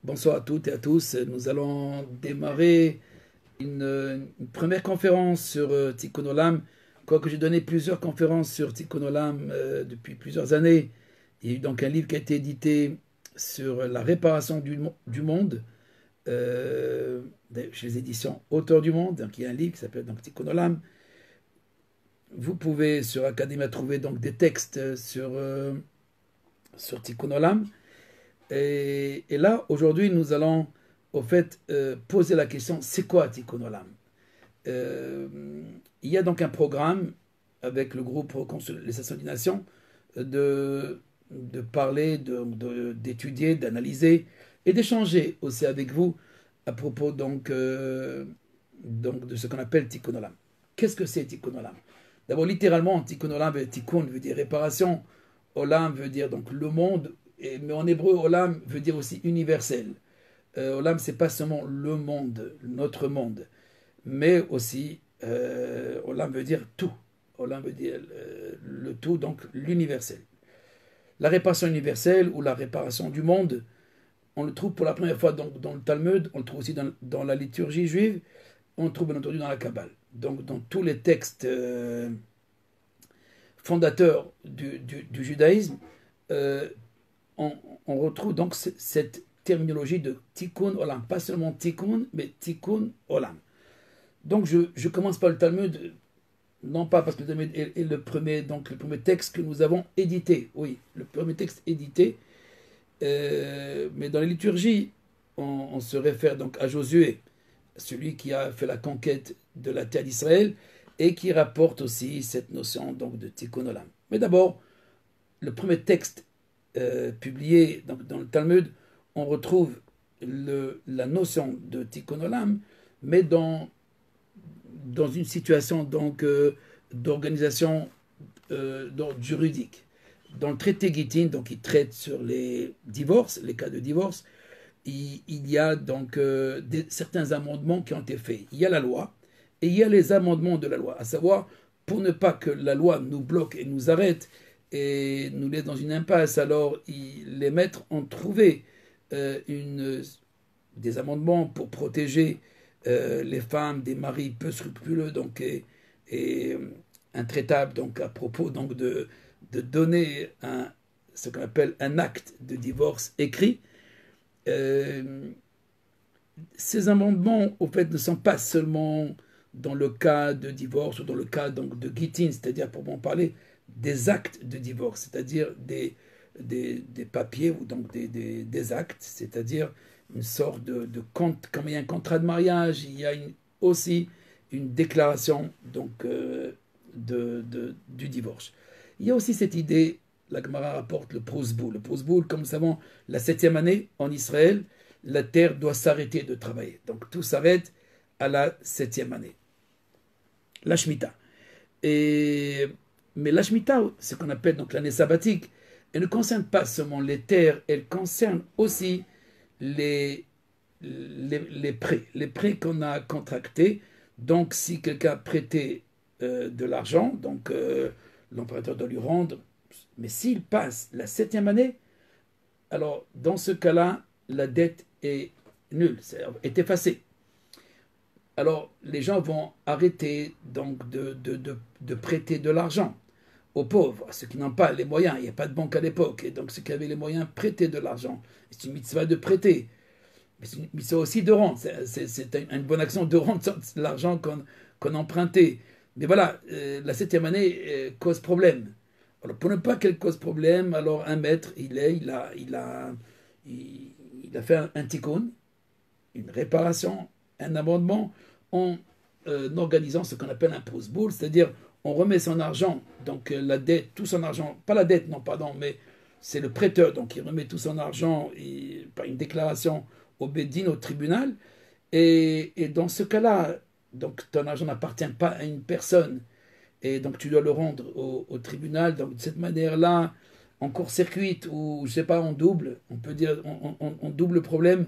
Bonsoir à toutes et à tous. Nous allons démarrer une première conférence sur Tikkun Olam. Quoique j'ai donné plusieurs conférences sur Tikkun Olam depuis plusieurs années. Il y a eu donc un livre qui a été édité sur la réparation du monde chez les éditions Auteurs du Monde. Donc, il y a un livre qui s'appelle donc Tikkun Olam. Vous pouvez sur Academia trouver donc des textes sur Tikkun Olam. Et là, aujourd'hui, nous allons au fait poser la question, c'est quoi Tikkun Olam? Il y a donc un programme avec le groupe Réconciliation des Nations de parler, d'étudier, d'analyser et d'échanger aussi avec vous à propos donc de ce qu'on appelle Tikkun Olam. Qu'est-ce que c'est Tikkun Olam? D'abord, littéralement, Tikkun Olam, Tikkun veut dire réparation, Olam veut dire donc le monde, mais en hébreu, Olam veut dire aussi universel. Olam, c'est pas seulement le monde, notre monde, mais aussi Olam veut dire tout. Olam veut dire le tout, donc l'universel. La réparation universelle ou la réparation du monde, on le trouve pour la première fois dans le Talmud, on le trouve aussi dans la liturgie juive, on le trouve bien entendu dans la Kabbale. Donc dans tous les textes fondateurs du judaïsme, on retrouve donc cette terminologie de Tikkun Olam. Pas seulement Tikkun, mais Tikkun Olam. Donc je commence par le Talmud, non pas parce que le Talmud est le premier texte que nous avons édité. Oui, le premier texte édité. Mais dans les liturgies, on se réfère donc à Josué, celui qui a fait la conquête de la terre d'Israël et qui rapporte aussi cette notion donc de Tikkun Olam. Mais d'abord, le premier texte publié dans le Talmud, on retrouve la notion de Tikkun Olam, mais dans une situation donc d'organisation d'ordre juridique. Dans le traité Gittin, donc qui traite sur les divorces, les cas de divorce, il y a donc certains amendements qui ont été faits. Il y a la loi et il y a les amendements de la loi, à savoir pour ne pas que la loi nous bloque et nous arrête et nous laisse dans une impasse. Alors les maîtres ont trouvé des amendements pour protéger les femmes des maris peu scrupuleux donc, et intraitables donc, à propos donc, de donner ce qu'on appelle un acte de divorce écrit. Ces amendements, au fait, ne sont pas seulement dans le cas de divorce ou dans le cas donc, de Gittin, c'est-à-dire pour m'en parler des actes de divorce, c'est-à-dire des papiers ou donc des actes, c'est-à-dire une sorte de compte, comme il y a un contrat de mariage, il y a aussi une déclaration donc, du divorce. Il y a aussi cette idée, la Gemara rapporte le prosboul. Le prosboul, comme nous savons, la 7e année en Israël, la terre doit s'arrêter de travailler. Donc tout s'arrête à la 7e année. La Shemitah. Mais la Shemitah, ce qu'on appelle donc l'année sabbatique, elle ne concerne pas seulement les terres, elle concerne aussi les prêts. Les prêts qu'on a contractés. Donc si quelqu'un a prêté de l'argent, donc l'emprunteur doit lui rendre. Mais s'il passe la 7e année, alors dans ce cas-là, la dette est nulle, est effacée. Alors les gens vont arrêter donc de prêter de l'argent aux pauvres, à ceux qui n'ont pas les moyens. Il n'y a pas de banque à l'époque, et donc ceux qui avaient les moyens prêtaient de l'argent. C'est une mitzvah de prêter, mais c'est une mitzvah aussi de rendre. C'est une bonne action de rendre l'argent qu'on empruntait. Mais voilà, la 7e année cause problème. Alors pour ne pas qu'elle cause problème, alors un maître, il a fait un tikkun, une réparation, un amendement, en organisant ce qu'on appelle un prosboul, c'est-à-dire on remet son argent, donc la dette, tout son argent, pas la dette, non, pardon, mais c'est le prêteur, donc il remet tout son argent par une déclaration au Bédine, au tribunal, et dans ce cas-là, donc ton argent n'appartient pas à une personne, et donc tu dois le rendre au tribunal. Donc de cette manière-là, en court-circuit ou je sais pas, en double, on peut dire on double le problème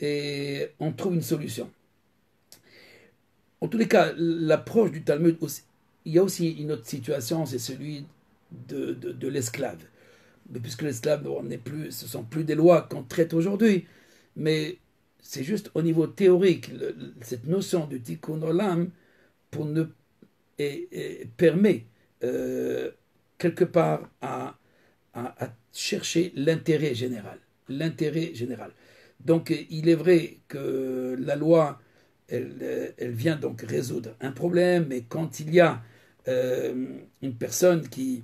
et on trouve une solution. En tous les cas, l'approche du Talmud, aussi, il y a aussi une autre situation, c'est celui de l'esclave. Mais puisque l'esclave n'est plus, ce ne sont plus des lois qu'on traite aujourd'hui, mais c'est juste au niveau théorique, cette notion du tikkun olam pour ne, permet quelque part à chercher l'intérêt général. L'intérêt général. Donc il est vrai que la loi, elle vient donc résoudre un problème, mais quand il y a une personne qui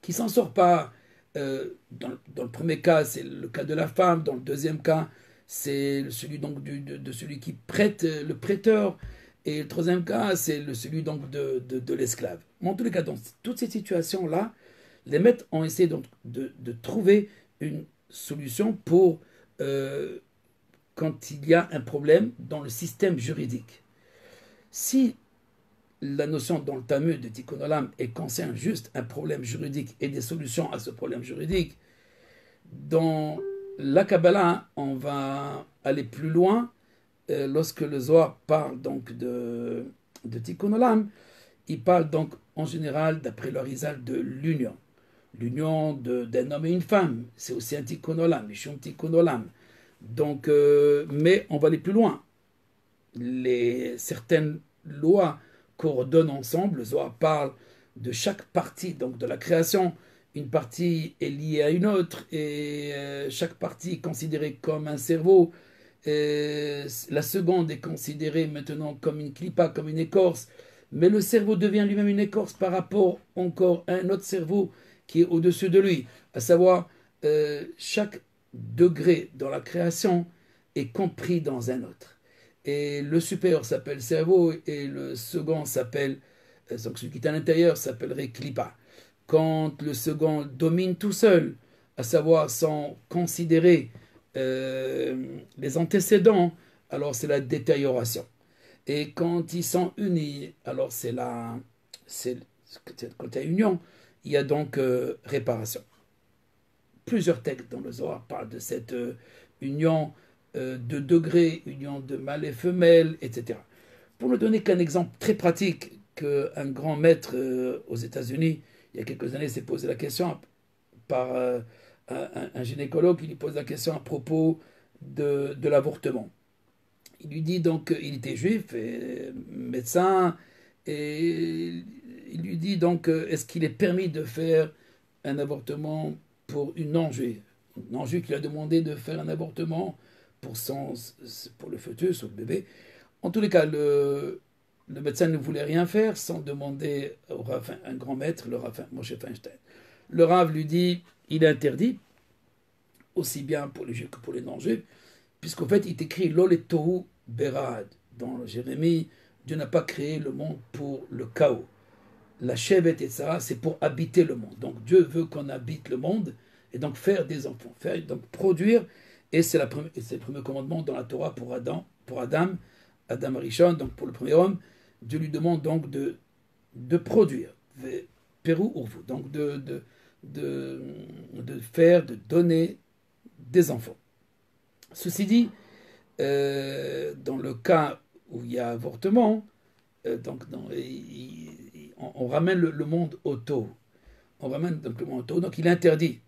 s'en sort pas, dans le premier cas, c'est le cas de la femme, dans le deuxième cas, c'est celui donc de celui qui prête, le prêteur, et le troisième cas, c'est celui donc de l'esclave. Mais en tous les cas, dans toutes ces situations-là, les maîtres ont essayé donc de trouver une solution pour quand il y a un problème dans le système juridique. Si la notion dans le Talmud de Tikkun Olam concerne juste un problème juridique et des solutions à ce problème juridique, dans la Kabbalah, on va aller plus loin. Lorsque le Zohar parle donc de Tikkun Olam, il parle donc en général, d'après le Arizal, de l'union. L'union d'un homme et une femme, c'est aussi un Tikkun Olam, Mishum Tikkun Olam. Donc, mais on va aller plus loin. Certaines lois coordonnent ensemble. Le Zohar parle de chaque partie donc de la création. Une partie est liée à une autre et chaque partie est considérée comme un cerveau. La seconde est considérée maintenant comme une clipa, comme une écorce. Mais le cerveau devient lui-même une écorce par rapport encore à un autre cerveau qui est au-dessus de lui. À savoir, chaque degré dans la création est compris dans un autre. Et le supérieur s'appelle cerveau et le second s'appelle, donc celui qui est à l'intérieur s'appellerait klipa. Quand le second domine tout seul, à savoir sans considérer les antécédents, alors c'est la détérioration. Et quand ils sont unis, alors quand il y a union, il y a donc réparation. Plusieurs textes dans le Zohar parlent de cette union de degrés, union de mâle et femelle, etc. Pour ne donner qu'un exemple très pratique, qu'un grand maître aux États-Unis, il y a quelques années, s'est posé la question par un gynécologue qui lui pose la question à propos de l'avortement. Il lui dit donc, il était juif et médecin, et il lui dit donc, est-ce qu'il est permis de faire un avortement pour une non-juive? Une non-juive qui lui a demandé de faire un avortement pour le fœtus ou le bébé. En tous les cas, le médecin ne voulait rien faire sans demander au Rav, un grand maître, le Rav Moshe Feinstein. Le Rav lui dit, il est interdit, aussi bien pour les juifs que pour les non-juifs, puisqu'en fait, il est écrit Loletohu Berad. Dans Jérémie, Dieu n'a pas créé le monde pour le chaos. La Shevet, etc., c'est pour habiter le monde. Donc Dieu veut qu'on habite le monde et donc faire des enfants, donc produire. Et c'est le premier commandement dans la Torah pour Adam Arishon, donc pour le premier homme. Dieu lui demande donc de produire, Pérou Urvu, donc de faire, de donner des enfants. Ceci dit, dans le cas où il y a avortement, on ramène le monde au taux. On ramène donc le monde au taux. Donc il est interdit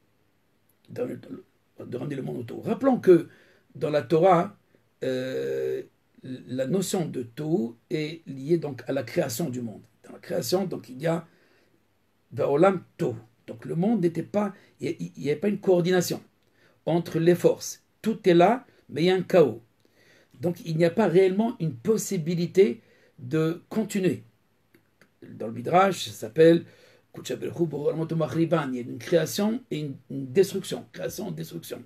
de ramener le monde au taux. Rappelons que dans la Torah, la notion de taux est liée donc à la création du monde. Dans la création, donc il y a Baolam taux. Donc le monde n'était pas, il n'y avait pas une coordination entre les forces. Tout est là, mais il y a un chaos. Donc il n'y a pas réellement une possibilité de continuer. Dans le Midrash, ça s'appelle il y a une création et une destruction. Création, destruction.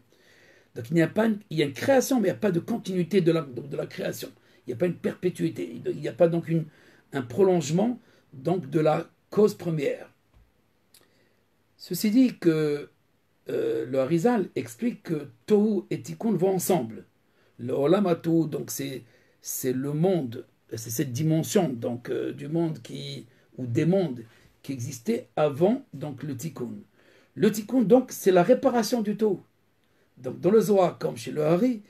Donc il y a une création, mais il n'y a pas de continuité de la création. Il n'y a pas une perpétuité. Il n'y a pas donc un prolongement donc, de la cause première. Ceci dit que le Harizal explique que Tohu et Tikkun vont ensemble. Le Olam HaTohu, donc c'est le monde, c'est cette dimension donc du monde ou des mondes qui existaient avant donc le Tikkun. Le Tikkun donc c'est la réparation du Tohu. Donc dans le Zohar comme chez le Hari,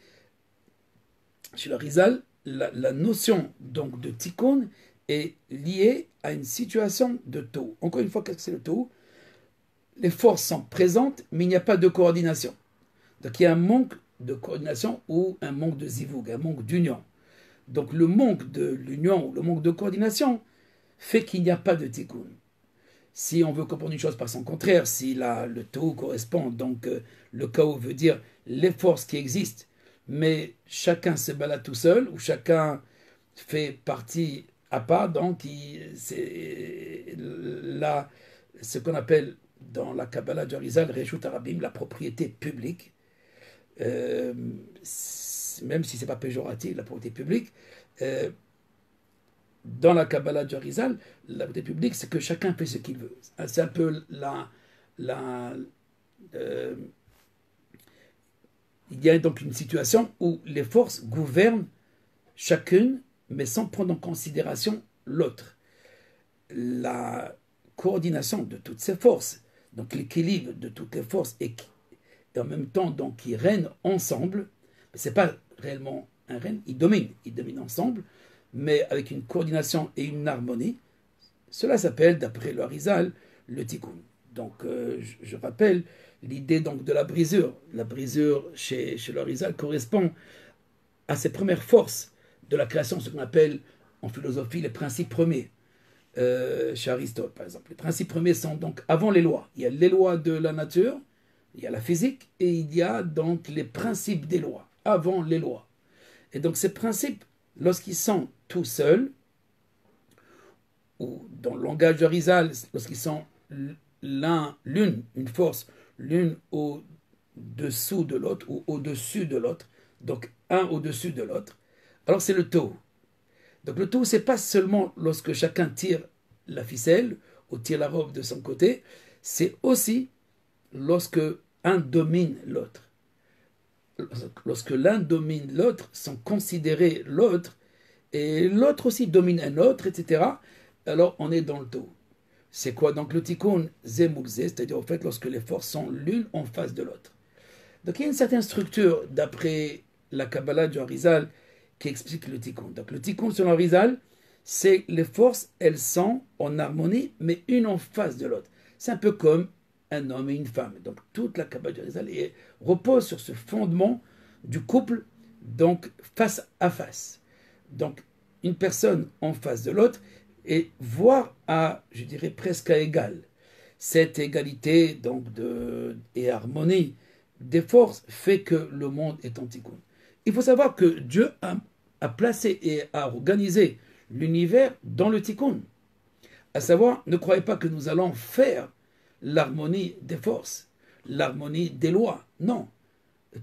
chez le Harizal, la notion donc de Tikkun est liée à une situation de Tohu. Encore une fois, qu'est-ce que c'est le Tohu? Les forces sont présentes, mais il n'y a pas de coordination. Donc il y a un manque de coordination ou un manque de zivug, un manque d'union. Donc le manque de l'union ou le manque de coordination fait qu'il n'y a pas de tikkun. Si on veut comprendre une chose par son contraire, si le taux correspond, donc le chaos veut dire les forces qui existent, mais chacun se balade tout seul, ou chacun fait partie à part, donc c'est là ce qu'on appelle dans la Kabbalah du Arizal, Reshut Arabim, la propriété publique, même si ce n'est pas péjoratif, la propriété publique, dans la Kabbalah du Arizal, la propriété publique, c'est que chacun fait ce qu'il veut. C'est un peu il y a donc une situation où les forces gouvernent chacune, mais sans prendre en considération l'autre. La coordination de toutes ces forces, donc l'équilibre de toutes les forces, et en même temps donc qui règnent ensemble, ce n'est pas réellement un règne, ils dominent ensemble, mais avec une coordination et une harmonie. Cela s'appelle, d'après le Arizal, le tikkun. Donc, je rappelle l'idée donc de la brisure. La brisure chez le Arizal correspond à ces premières forces de la création, ce qu'on appelle en philosophie les principes premiers. Chez Aristote, par exemple. Les principes premiers sont donc avant les lois. Il y a les lois de la nature, il y a la physique, et il y a donc les principes des lois, avant les lois. Et donc ces principes, lorsqu'ils sont tout seuls, ou dans le langage de Rizal, lorsqu'ils sont une force, l'une au-dessous de l'autre, ou au-dessus de l'autre, donc un au-dessus de l'autre, alors c'est le taux. Donc le tout, c'est pas seulement lorsque chacun tire la ficelle ou tire la robe de son côté, c'est aussi lorsque un domine l'autre. Lorsque l'un domine l'autre, sans considérer l'autre, et l'autre aussi domine un autre, etc., alors on est dans le tout. C'est quoi donc le tikkun zemukze, c'est-à-dire au fait lorsque les forces sont l'une en face de l'autre. Donc il y a une certaine structure d'après la Kabbalah du Arizal qui explique le tikkun. Donc le tikkun selon Arizal, c'est les forces, elles sont en harmonie, mais une en face de l'autre. C'est un peu comme un homme et une femme. Donc toute la Kabbalah du Arizal repose sur ce fondement du couple, donc face à face. Donc une personne en face de l'autre, et voire à, je dirais, presque à égal. Cette égalité donc et harmonie des forces fait que le monde est en tikkun. Il faut savoir que Dieu a placé et a organisé l'univers dans le tikkun. À savoir, ne croyez pas que nous allons faire l'harmonie des forces, l'harmonie des lois. Non.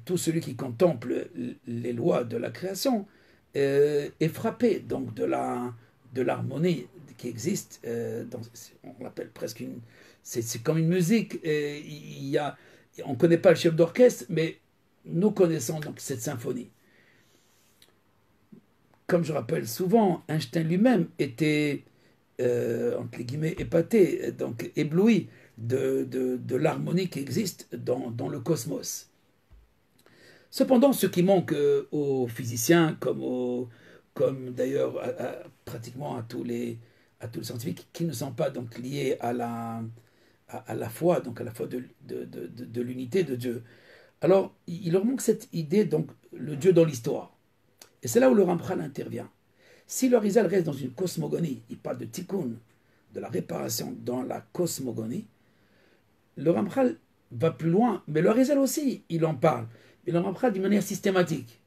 Tout celui qui contemple les lois de la création est frappé donc de l'harmonie qui existe. On l'appelle presque c'est comme une musique. On ne connaît pas le chef d'orchestre, mais nous connaissons donc cette symphonie. Comme je rappelle souvent, Einstein lui-même était, entre guillemets, épaté, donc ébloui de l'harmonie qui existe dans le cosmos. Cependant, ce qui manque aux physiciens, comme d'ailleurs pratiquement à tous les scientifiques qui ne sont pas donc liés à la foi, donc à la foi de l'unité de Dieu. Alors, il leur manque cette idée, donc, le Dieu dans l'histoire. Et c'est là où le Ramchal intervient. Si le Arizal reste dans une cosmogonie, il parle de tikkun, de la réparation dans la cosmogonie, le Ramchal va plus loin, mais le Arizal aussi, il en parle. Mais le Ramchal, d'une manière systématique,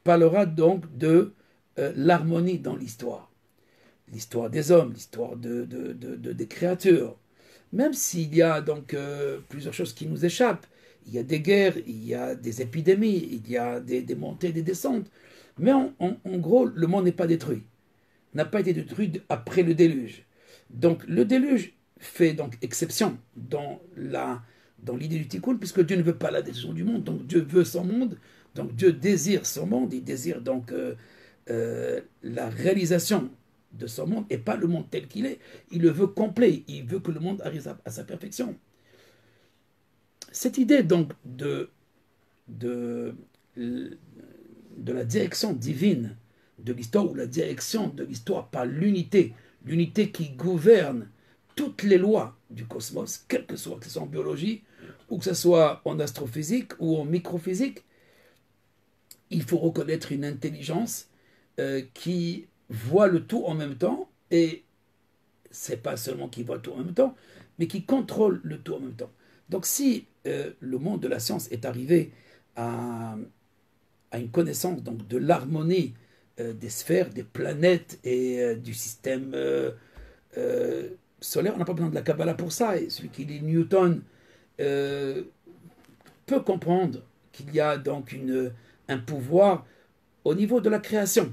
parlera donc de l'harmonie dans l'histoire. L'histoire des hommes, l'histoire des créatures. Même s'il y a donc plusieurs choses qui nous échappent, il y a des guerres, il y a des épidémies, il y a des montées, des descentes. Mais en gros, le monde n'est pas détruit. N'a pas été détruit après le déluge. Donc le déluge fait donc exception dans l'idée du tikkun, puisque Dieu ne veut pas la destruction du monde, donc Dieu veut son monde, donc Dieu désire son monde, il désire donc la réalisation de son monde, et pas le monde tel qu'il est. Il le veut complet, il veut que le monde arrive à sa perfection. Cette idée donc de la direction divine de l'histoire, ou la direction de l'histoire par l'unité qui gouverne toutes les lois du cosmos, quelles que ce soit en biologie, ou que ce soit en astrophysique ou en microphysique, il faut reconnaître une intelligence qui voit le tout en même temps, et c'est pas seulement qui voit tout en même temps, mais qui contrôle le tout en même temps. Donc si le monde de la science est arrivé à, à une connaissance donc, de l'harmonie des sphères, des planètes et du système solaire, on n'a pas besoin de la Kabbalah pour ça. Et celui qui lit Newton euh, peut comprendre qu'il y a donc un pouvoir au niveau de la création.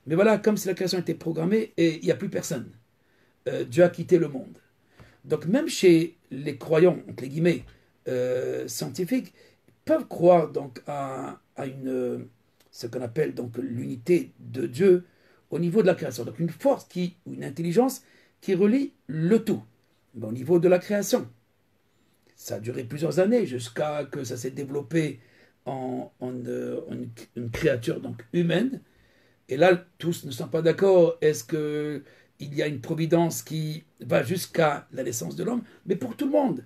Mais voilà, comme si la création était programmée et il n'y a plus personne. Dieu a quitté le monde. Donc même chez les croyants, entre les guillemets, scientifiques, peuvent croire donc à ce qu'on appelle donc l'unité de Dieu au niveau de la création. Donc une force ou une intelligence qui relie le tout. Mais au niveau de la création, ça a duré plusieurs années jusqu'à que ça s'est développé en une créature donc humaine. Et là, tous ne sont pas d'accord. Est-ce que il y a une providence qui va jusqu'à la naissance de l'homme, mais pour tout le monde.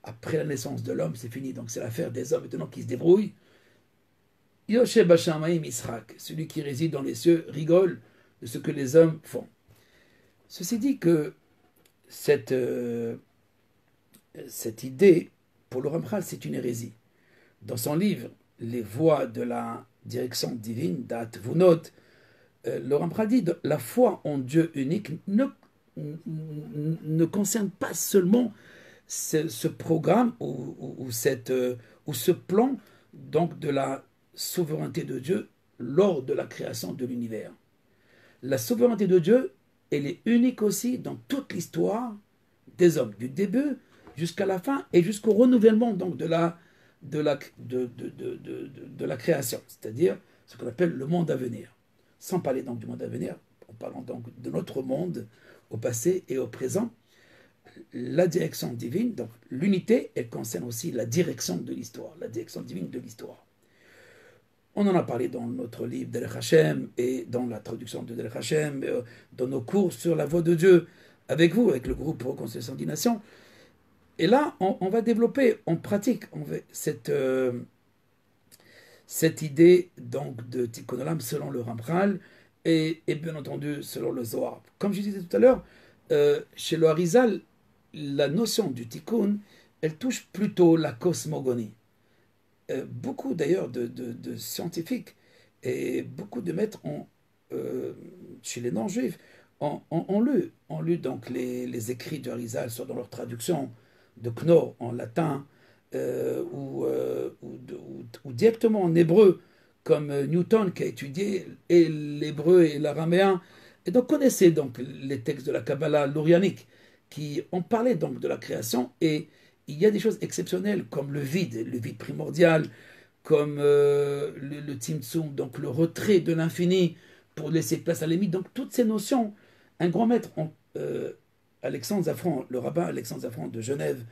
Après la naissance de l'homme, c'est fini. Donc c'est l'affaire des hommes maintenant qui se débrouillent. Yoshe Bashamaim Israq, celui qui réside dans les cieux, rigole de ce que les hommes font. Ceci dit que cette idée, pour le Ramchal, c'est une hérésie. Dans son livre Les voies de la direction divine, Dat Vunot, le Ramchal dit que la foi en Dieu unique ne concerne pas seulement ce programme ou ce plan donc de la souveraineté de Dieu lors de la création de l'univers. La souveraineté de Dieu, elle est unique aussi dans toute l'histoire des hommes, du début jusqu'à la fin et jusqu'au renouvellement donc de la création, c'est-à-dire ce qu'on appelle le monde à venir. Sans parler donc du monde à venir, en parlant donc de notre monde au passé et au présent, la direction divine, donc l'unité, elle concerne aussi la direction de l'histoire, la direction divine de l'histoire. On en a parlé dans notre livre Derech Hashem et dans la traduction de Derech Hashem, dans nos cours sur la voie de Dieu, avec vous, avec le groupe Reconstruction des Nations. Et là, on va développer, on pratique cette idée donc de Tikkun Olam selon le Ramchal et bien entendu selon le Zohar. Comme je disais tout à l'heure, chez le Harizal, la notion du Tikkun, elle touche plutôt la cosmogonie. Beaucoup d'ailleurs de scientifiques et beaucoup de maîtres chez les non-juifs ont lu donc les écrits du Harizal, soit dans leur traduction de Knorr en latin ou directement en hébreu, comme Newton qui a étudié et l'hébreu et l'araméen, et donc connaissait donc les textes de la Kabbalah lourianique qui ont parlé donc de la création, et il y a des choses exceptionnelles comme le vide primordial, comme le Tzimtzum, donc le retrait de l'infini pour laisser place à la limite. Donc toutes ces notions, un grand maître, Alexandre Zafran, le rabbin Alexandre Zafran de Genève,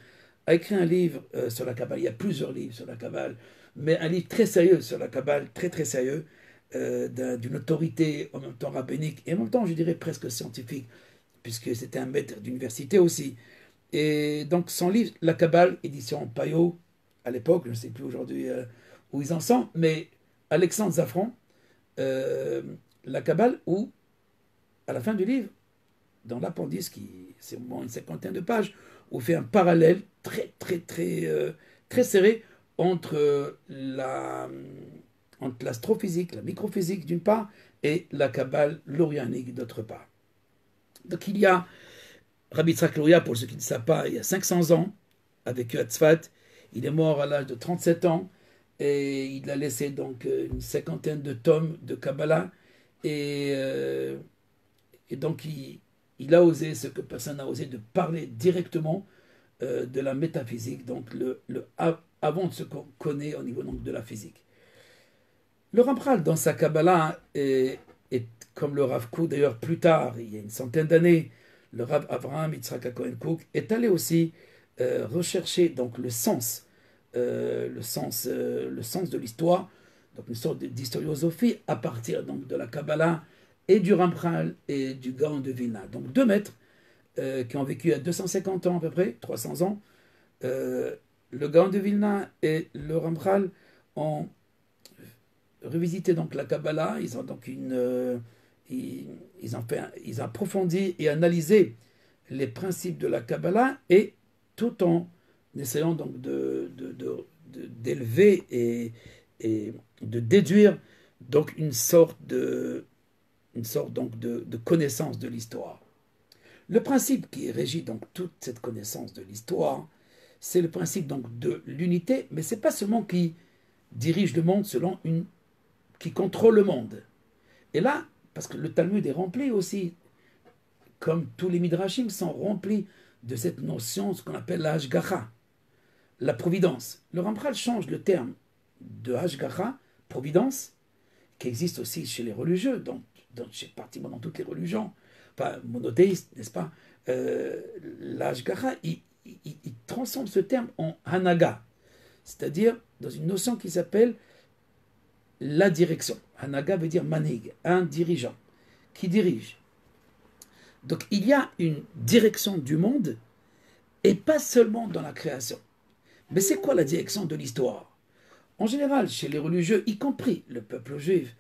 a écrit un livre sur la Kabbale. Il y a plusieurs livres sur la Kabbale, mais un livre très sérieux sur la Kabbale, très très sérieux, d'une autorité en même temps rabbinique et en même temps, je dirais, presque scientifique, puisque c'était un maître d'université aussi. Et donc son livre, La Kabbale, édition Payot, à l'époque, je ne sais plus aujourd'hui où ils en sont, mais Alexandre Zafran, La Kabbale, où, à la fin du livre, dans l'appendice, c'est au moins une cinquantaine de pages, on fait un parallèle très, très, très, très serré entre l'astrophysique, la microphysique d'une part, et la Kabbale lorianique d'autre part. Donc il y a Rabbi Yitzhak Luria, pour ceux qui ne savent pas, il y a 500 ans, a vécu à Tzfat. Il est mort à l'âge de 37 ans et il a laissé donc une cinquantaine de tomes de Kabbalah. Et donc il a osé ce que personne n'a osé, de parler directement de la métaphysique, donc avant de ce qu'on connaît au niveau donc, de la physique. Le Ramchal, dans sa Kabbalah, est comme le Rav Kook, d'ailleurs plus tard, il y a une centaine d'années, le Rav Avraham Yitzhak Cohen Kook est allé aussi rechercher donc le sens de l'histoire, donc une sorte d'historiosophie à partir donc de la Kabbalah et du Ramchal et du Gaon de Vilna. Donc deux maîtres qui ont vécu à 250 ans à peu près, 300 ans. Le Gaon de Vilna et le Ramchal ont revisité donc la Kabbalah, ils ont donc ils ont approfondi et analysé les principes de la Kabbalah et tout en essayant donc d'élever et de déduire donc une sorte de connaissance de l'histoire. Le principe qui régit donc toute cette connaissance de l'histoire, c'est le principe donc de l'unité, mais c'est pas seulement qui dirige le monde qui contrôle le monde. Et là, parce que le Talmud est rempli aussi, comme tous les midrashim sont remplis de cette notion, ce qu'on appelle la hashgacha, la providence. Le Ramchal change le terme de hashgacha, providence, qui existe aussi chez les religieux, pratiquement dans toutes les religions, pas monothéistes, n'est-ce pas? La hashgacha, il transforme ce terme en hanaga, c'est-à-dire dans une notion qui s'appelle la direction. Hanaga veut dire manig, un dirigeant, qui dirige. Donc il y a une direction du monde, et pas seulement dans la création. Mais c'est quoi la direction de l'histoire? En général, chez les religieux, y compris le peuple juif,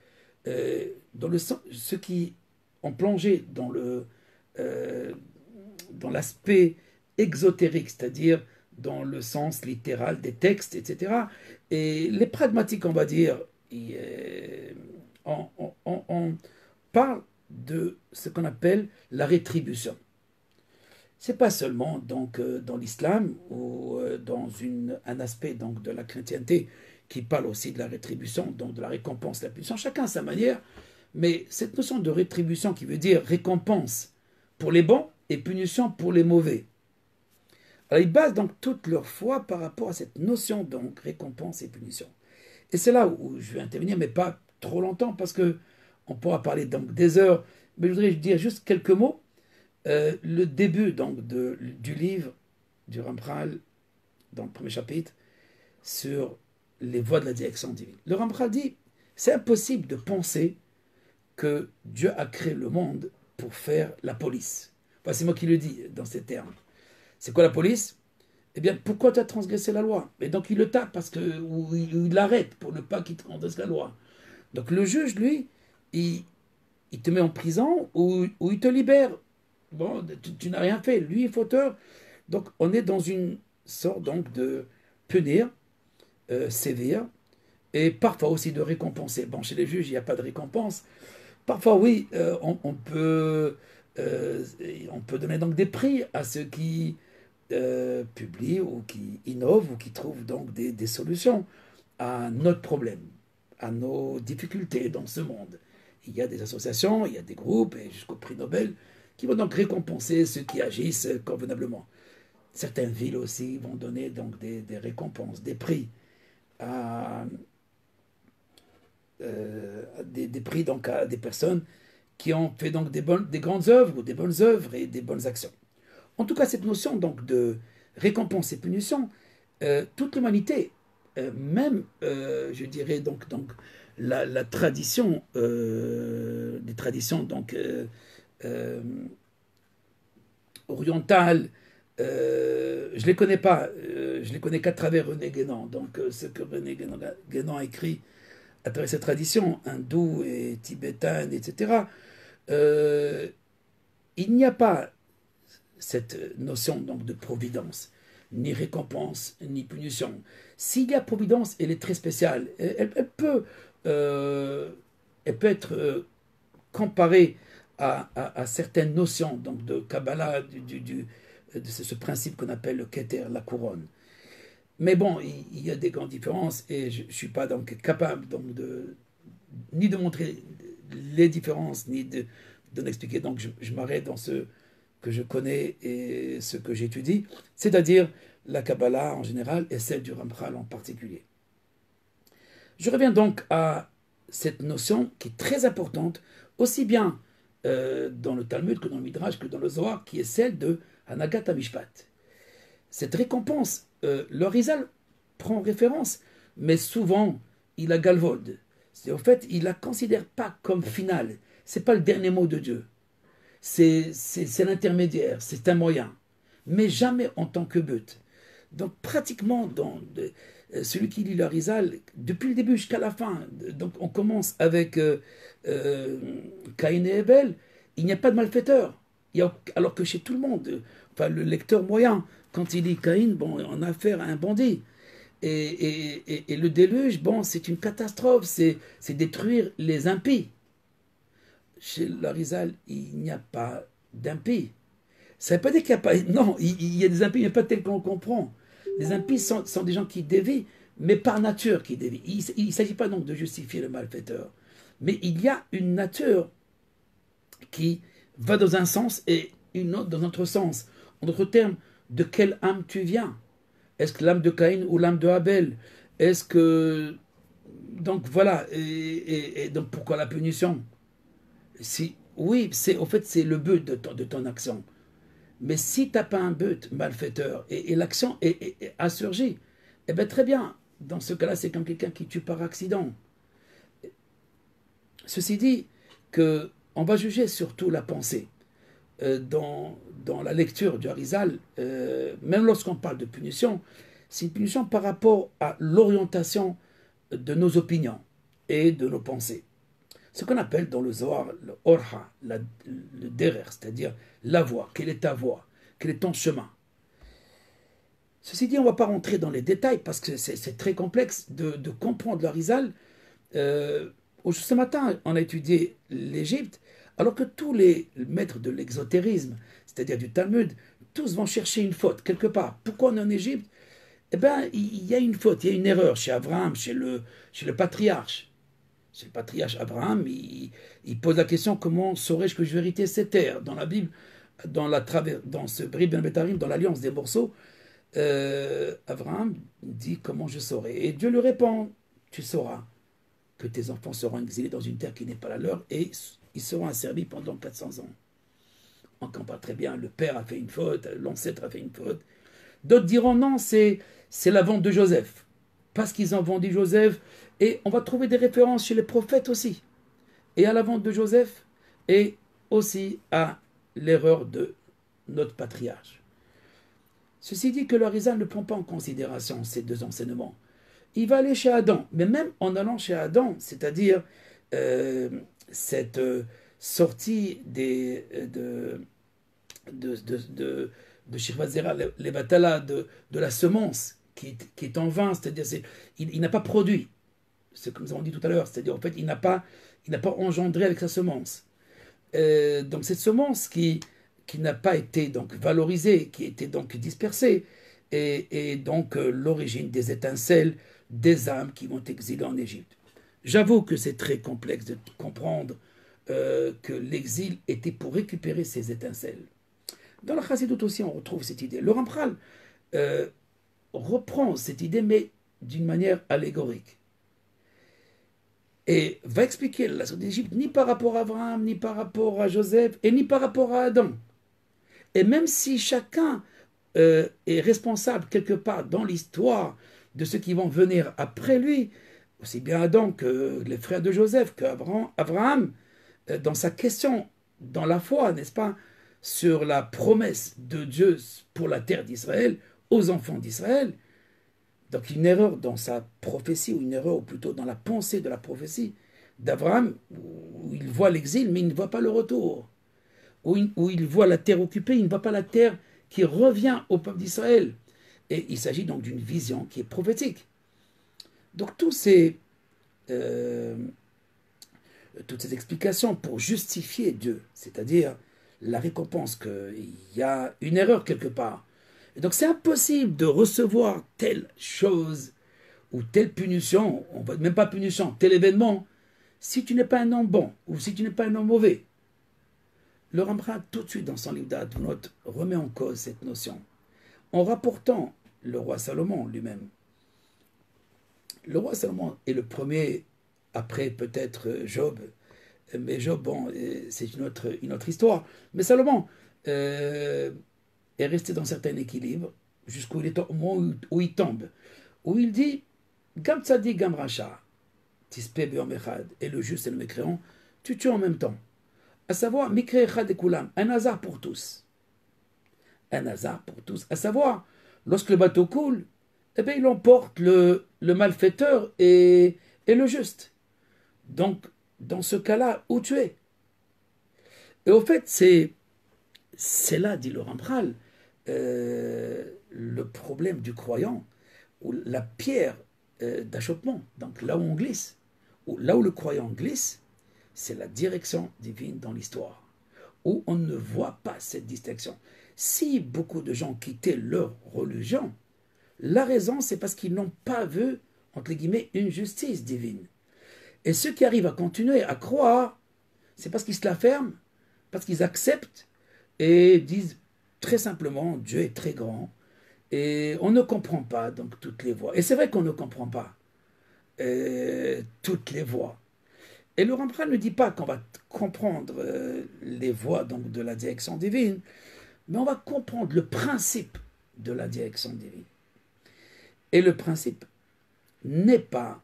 ceux qui ont plongé dans l'aspect exotérique, c'est-à-dire dans le sens littéral des textes, etc. Et les pragmatiques, on va dire, on parle de ce qu'on appelle la rétribution. C'est pas seulement donc dans l'islam ou dans un aspect donc de la chrétienté qui parle aussi de la rétribution, donc de la récompense, la punition, chacun à sa manière, mais cette notion de rétribution qui veut dire récompense pour les bons et punition pour les mauvais. Alors ils basent donc toute leur foi par rapport à cette notion donc récompense et punition. Et c'est là où je vais intervenir, mais pas trop longtemps, parce que on pourra parler donc des heures, mais je voudrais dire juste quelques mots. Le début donc du livre du Ramchal, dans le premier chapitre, sur les voies de la direction divine. Le Ramchal dit, c'est impossible de penser que Dieu a créé le monde pour faire la police. Enfin, c'est moi qui le dis dans ces termes. C'est quoi la police? Eh bien, pourquoi tu as transgressé la loi? Et donc il le tape ou il l'arrête pour ne pas qu'il transgresse la loi. Donc le juge, lui, il te met en prison ou il te libère. Bon, tu n'as rien fait. Lui est fauteur. Donc on est dans une sorte donc de punir, sévère, et parfois aussi de récompenser. Bon, chez les juges, il n'y a pas de récompense. Parfois, oui, on peut donner donc des prix à ceux qui publient ou qui innovent ou qui trouvent donc des solutions à notre problème, à nos difficultés dans ce monde. Il y a des associations, il y a des groupes, et jusqu'au prix Nobel, qui vont donc récompenser ceux qui agissent convenablement. Certaines villes aussi vont donner donc des récompenses, des prix des prix donc à des personnes qui ont fait donc des grandes œuvres ou des bonnes œuvres et des bonnes actions. En tout cas, cette notion donc de récompense et punition, toute l'humanité, même, je dirais donc la tradition, les traditions donc orientales, je les connais pas, je les connais qu'à travers René Guénon. Donc, ce que René Guénon a écrit à travers cette tradition hindoue et tibétaine, etc., il n'y a pas cette notion donc de providence, ni récompense, ni punition. S'il y a providence, elle est très spéciale. Elle peut être comparée à certaines notions donc de Kabbalah, de ce principe qu'on appelle le Keter, la couronne. Mais bon, il y a des grandes différences et je ne suis pas donc capable donc ni de montrer les différences, ni d'en expliquer. Donc je m'arrête dans ce que je connais et ce que j'étudie, c'est-à-dire la Kabbalah en général et celle du Ramchal en particulier. Je reviens donc à cette notion qui est très importante, aussi bien dans le Talmud que dans le Midrash que dans le Zohar, qui est celle de Hanagat HaMishpat. Cette récompense, le Rizal prend référence, mais souvent il la galvaude. En fait, il ne la considère pas comme finale. Ce n'est pas le dernier mot de Dieu. C'est l'intermédiaire, c'est un moyen, mais jamais en tant que but. Donc pratiquement, celui qui lit le Harizal, depuis le début jusqu'à la fin, donc on commence avec Caïn et Abel, il n'y a pas de malfaiteur. Alors que chez tout le monde, enfin le lecteur moyen, quand il lit Caïn, bon, on a affaire à un bandit. Et le déluge, bon, c'est une catastrophe, c'est détruire les impies. Chez l'Arizal, il n'y a pas d'impies. Ça ne veut pas dire qu'il n'y a pas... Non, il y a des impies, mais pas tel qu'on comprend. Les impies sont des gens qui dévient, mais par nature qui dévient. Il ne s'agit pas donc de justifier le malfaiteur. Mais il y a une nature qui va dans un sens et une autre dans un autre sens. En d'autres termes, de quelle âme tu viens? Est-ce que l'âme de Caïn ou l'âme de Abel? Est-ce que... Donc voilà, et donc pourquoi la punition? Oui, au fait, c'est le but de ton action. Mais si tu n'as pas un but malfaiteur et l'action a surgi, eh bien très bien, dans ce cas-là, c'est comme quelqu'un qui tue par accident. Ceci dit, on va juger surtout la pensée. Dans la lecture du Harizal, même lorsqu'on parle de punition, c'est une punition par rapport à l'orientation de nos opinions et de nos pensées. Ce qu'on appelle dans le Zohar le Orha, le Derer, c'est-à-dire la voie. Quelle est ta voie? Quel est ton chemin? Ceci dit, on ne va pas rentrer dans les détails parce que c'est très complexe de comprendre le Harizal. Ce matin, on a étudié l'Égypte, alors que tous les maîtres de l'exotérisme, c'est-à-dire du Talmud, tous vont chercher une faute quelque part. Pourquoi on est en Égypte? Eh bien, il y a une faute, il y a une erreur chez Abraham, chez le patriarche. Chez le patriarche Abraham, il pose la question: comment saurais-je que je vais hériter ces terres? Dans la Bible, dans ce Bri Ben Betarim, dans l'Alliance des morceaux, Abraham dit: comment je saurai? Et Dieu lui répond: tu sauras que tes enfants seront exilés dans une terre qui n'est pas la leur et ils seront asservis pendant 400 ans. On comprend très bien, le père a fait une faute, l'ancêtre a fait une faute. D'autres diront non, c'est la vente de Joseph. Parce qu'ils ont vendu Joseph, et on va trouver des références chez les prophètes aussi. Et à la vente de Joseph, et aussi à l'erreur de notre patriarche. Ceci dit que le Harizal ne prend pas en considération ces deux enseignements. Il va aller chez Adam, mais même en allant chez Adam, c'est-à-dire cette sortie de Shirvat Zera, les Batala, de la semence qui est en vain, c'est-à-dire il n'a pas produit, c'est comme nous avons dit tout à l'heure, c'est-à-dire en fait il n'a pas engendré avec sa semence. Donc cette semence qui n'a pas été donc valorisée, qui a été donc dispersée, et donc l'origine des étincelles, des âmes qui vont exiler en Égypte. J'avoue que c'est très complexe de comprendre que l'exil était pour récupérer ces étincelles. Dans la Chassidoute aussi, on retrouve cette idée. Le Ramchal reprend cette idée, mais d'une manière allégorique. Et va expliquer la sortie d'Égypte ni par rapport à Abraham, ni par rapport à Joseph, et ni par rapport à Adam. Et même si chacun est responsable quelque part dans l'histoire de ceux qui vont venir après lui, aussi bien Adam que les frères de Joseph, qu'Abraham, dans sa question, dans la foi, n'est-ce pas, sur la promesse de Dieu pour la terre d'Israël, aux enfants d'Israël. Donc une erreur dans sa prophétie, ou une erreur, ou plutôt dans la pensée de la prophétie d'Abraham, où il voit l'exil, mais il ne voit pas le retour. Où il voit la terre occupée, il ne voit pas la terre qui revient au peuple d'Israël. Et il s'agit donc d'une vision qui est prophétique. Donc toutes ces explications pour justifier Dieu, c'est-à-dire la récompense qu'il y a une erreur quelque part. Et donc c'est impossible de recevoir telle chose ou telle punition, on va même pas punition, tel événement, si tu n'es pas un homme bon ou si tu n'es pas un homme mauvais. Le Ramchal, tout de suite dans son livre d'Advonot, remet en cause cette notion, en rapportant le roi Salomon lui-même. Le roi Salomon est le premier, après peut-être Job, mais Job, bon, c'est une autre histoire. Mais Salomon est resté dans un certain équilibre, jusqu'au moment où il tombe, où il dit Gam Tzadik Gam Racha, Tispe Be'om Echad, et le juste et le mécréant, tu tues en même temps. À savoir, Mikre Echad et Kulam, un hasard pour tous. Un hasard pour tous. À savoir, lorsque le bateau coule, eh bien, il emporte le malfaiteur et le juste. Donc, dans ce cas-là, où tu es? Et au fait, c'est là, dit le Rambral, le problème du croyant, ou la pierre d'achoppement, donc là où on glisse, ou là où le croyant glisse, c'est la direction divine dans l'histoire, où on ne voit pas cette distinction. Si beaucoup de gens quittaient leur religion, la raison, c'est parce qu'ils n'ont pas vu, entre guillemets, une justice divine. Et ceux qui arrivent à continuer à croire, c'est parce qu'ils se la ferment, parce qu'ils acceptent et disent très simplement, Dieu est très grand, et on ne comprend pas donc toutes les voies. Et c'est vrai qu'on ne comprend pas toutes les voies. Et le Rambam ne dit pas qu'on va comprendre les voies donc, de la direction divine, mais on va comprendre le principe de la direction divine. Et le principe n'est pas